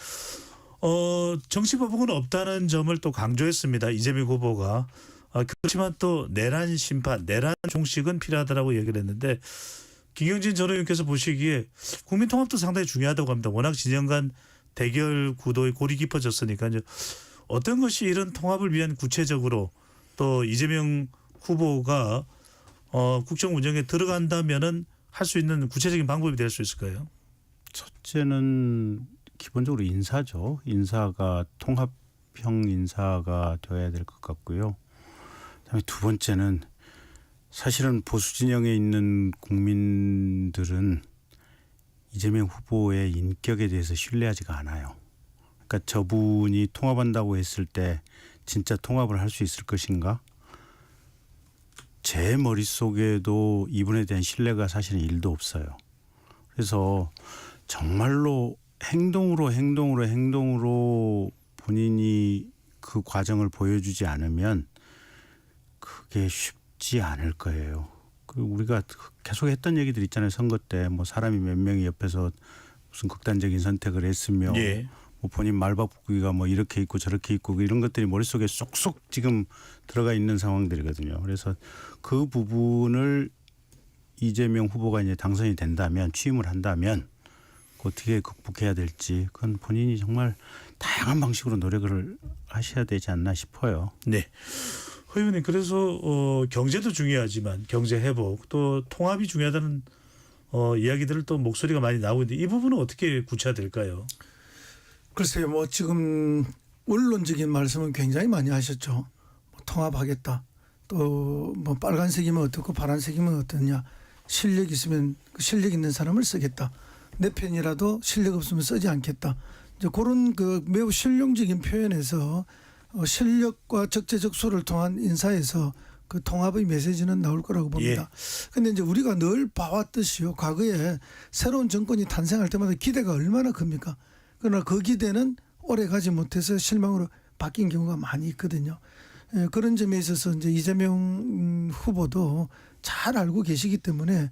B: 정치보복은 없다는 점을 또 강조했습니다. 이재명 후보가. 그렇지만 또 내란 심판, 내란 종식은 필요하다라고 얘기를 했는데 김경진 전 의원께서 보시기에 국민통합도 상당히 중요하다고 합니다. 워낙 진영 간 대결 구도의 골이 깊어졌으니까요. 어떤 것이 이런 통합을 위한 구체적으로 또 이재명 후보가 국정 운영에 들어간다면은 할 수 있는 구체적인 방법이 될 수 있을까요?
J: 첫째는 기본적으로 인사죠. 인사가 통합형 인사가 되어야 될 것 같고요. 그다음에 두 번째는 사실은 보수 진영에 있는 국민들은 이재명 후보의 인격에 대해서 신뢰하지가 않아요. 그러니까 저분이 통합한다고 했을 때 진짜 통합을 할 수 있을 것인가? 제 머릿속에도 이분에 대한 신뢰가 사실은 1도 없어요. 그래서 정말로 행동으로 본인이 그 과정을 보여주지 않으면 그게 쉽지 않을 거예요. 그 우리가 계속 했던 얘기들 있잖아요. 선거 때 뭐 사람이 몇 명이 옆에서 무슨 극단적인 선택을 했으며
B: 예.
J: 뭐 본인 말바꾸기가 뭐 이렇게 있고 저렇게 있고 이런 것들이 머릿속에 쏙쏙 지금 들어가 있는 상황들이거든요. 그래서 그 부분을 이재명 후보가 이제 당선이 된다면 취임을 한다면 어떻게 극복해야 될지 그건 본인이 정말 다양한 방식으로 노력을 하셔야 되지 않나 싶어요.
B: 네. 허 의원님 그래서 경제도 중요하지만 경제 회복 또 통합이 중요하다는 이야기들을 또 목소리가 많이 나오고 있는데 이 부분은 어떻게 구체화될까요?
I: 글쎄요, 뭐 지금 원론적인 말씀은 굉장히 많이 하셨죠. 뭐 통합하겠다. 또 뭐 빨간색이면 어떻고 파란색이면 어떠냐. 실력 있으면 그 실력 있는 사람을 쓰겠다. 내 편이라도 실력 없으면 쓰지 않겠다. 이제 그런 그 매우 실용적인 표현에서 실력과 적재적소를 통한 인사에서 그 통합의 메시지는 나올 거라고 봅니다. 그런데 이제 우리가 늘 봐왔듯이요. 과거에 새로운 정권이 탄생할 때마다 기대가 얼마나 큽니까? 그러나 그 기대는 오래 가지 못해서 실망으로 바뀐 경우가 많이 있거든요. 그런 점에 있어서 이제 이재명 후보도 잘 알고 계시기 때문에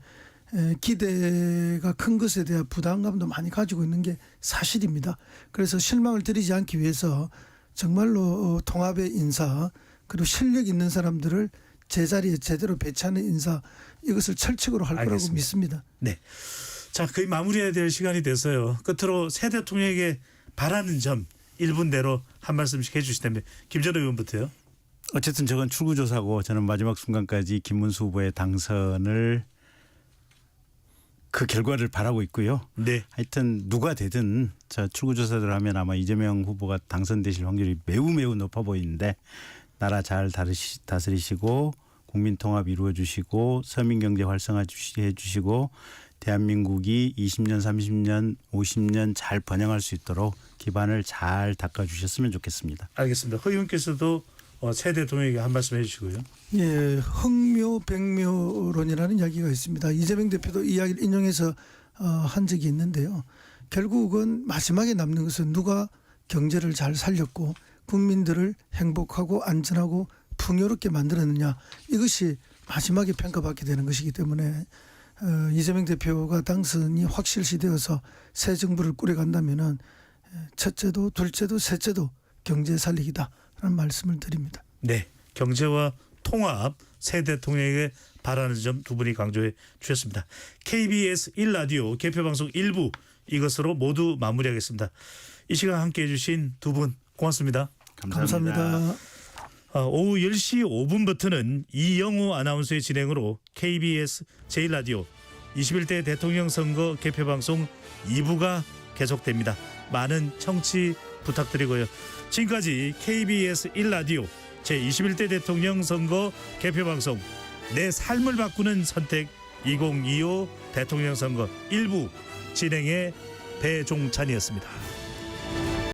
I: 기대가 큰 것에 대한 부담감도 많이 가지고 있는 게 사실입니다. 그래서 실망을 드리지 않기 위해서 정말로 통합의 인사 그리고 실력 있는 사람들을 제자리에 제대로 배치하는 인사 이것을 철칙으로 할 거라고 믿습니다.
B: 네. 자, 거의 마무리해야 될 시간이 돼서요. 끝으로 새 대통령에게 바라는 점 1분 내로 한 말씀씩 해주시다면 김전호 의원부터요.
J: 어쨌든 저건 출구조사고 저는 마지막 순간까지 김문수 후보의 당선을 그 결과를 바라고 있고요.
B: 네.
J: 하여튼 누가 되든 저 출구조사들 하면 아마 이재명 후보가 당선되실 확률이 매우 높아 보이는데 나라 잘 다스리시고 국민 통합 이루어 주시고 서민 경제 활성화 해 주시고 대한민국이 20년, 30년, 50년 잘 번영할 수 있도록 기반을 잘 닦아 주셨으면 좋겠습니다.
B: 알겠습니다. 허 의원께서도 새 대통령에게 한 말씀 해주시고요.
I: 예, 흥묘백묘론이라는 이야기가 있습니다. 이재명 대표도 이 이야기를 인용해서 한 적이 있는데요. 결국은 마지막에 남는 것은 누가 경제를 잘 살렸고 국민들을 행복하고 안전하고 풍요롭게 만들었느냐 이것이 마지막에 평가받게 되는 것이기 때문에 이재명 대표가 당선이 확실시되어서 새 정부를 꾸려간다면은 첫째도 둘째도 셋째도 경제 살리기다라는 말씀을 드립니다.
B: 네, 경제와 통합 새 대통령에게 바라는 점 두 분이 강조해 주셨습니다. KBS 1라디오 개표방송 1부 이것으로 모두 마무리하겠습니다. 이 시간 함께해 주신 두 분 고맙습니다.
I: 감사합니다.
B: 오후 10시 5분부터는 이영호 아나운서의 진행으로 KBS 제1라디오 21대 대통령 선거 개표방송 2부가 계속됩니다. 많은 청취 부탁드리고요. 지금까지 KBS 1라디오 제21대 대통령 선거 개표방송 내 삶을 바꾸는 선택 2025 대통령 선거 1부 진행의 배종찬이었습니다.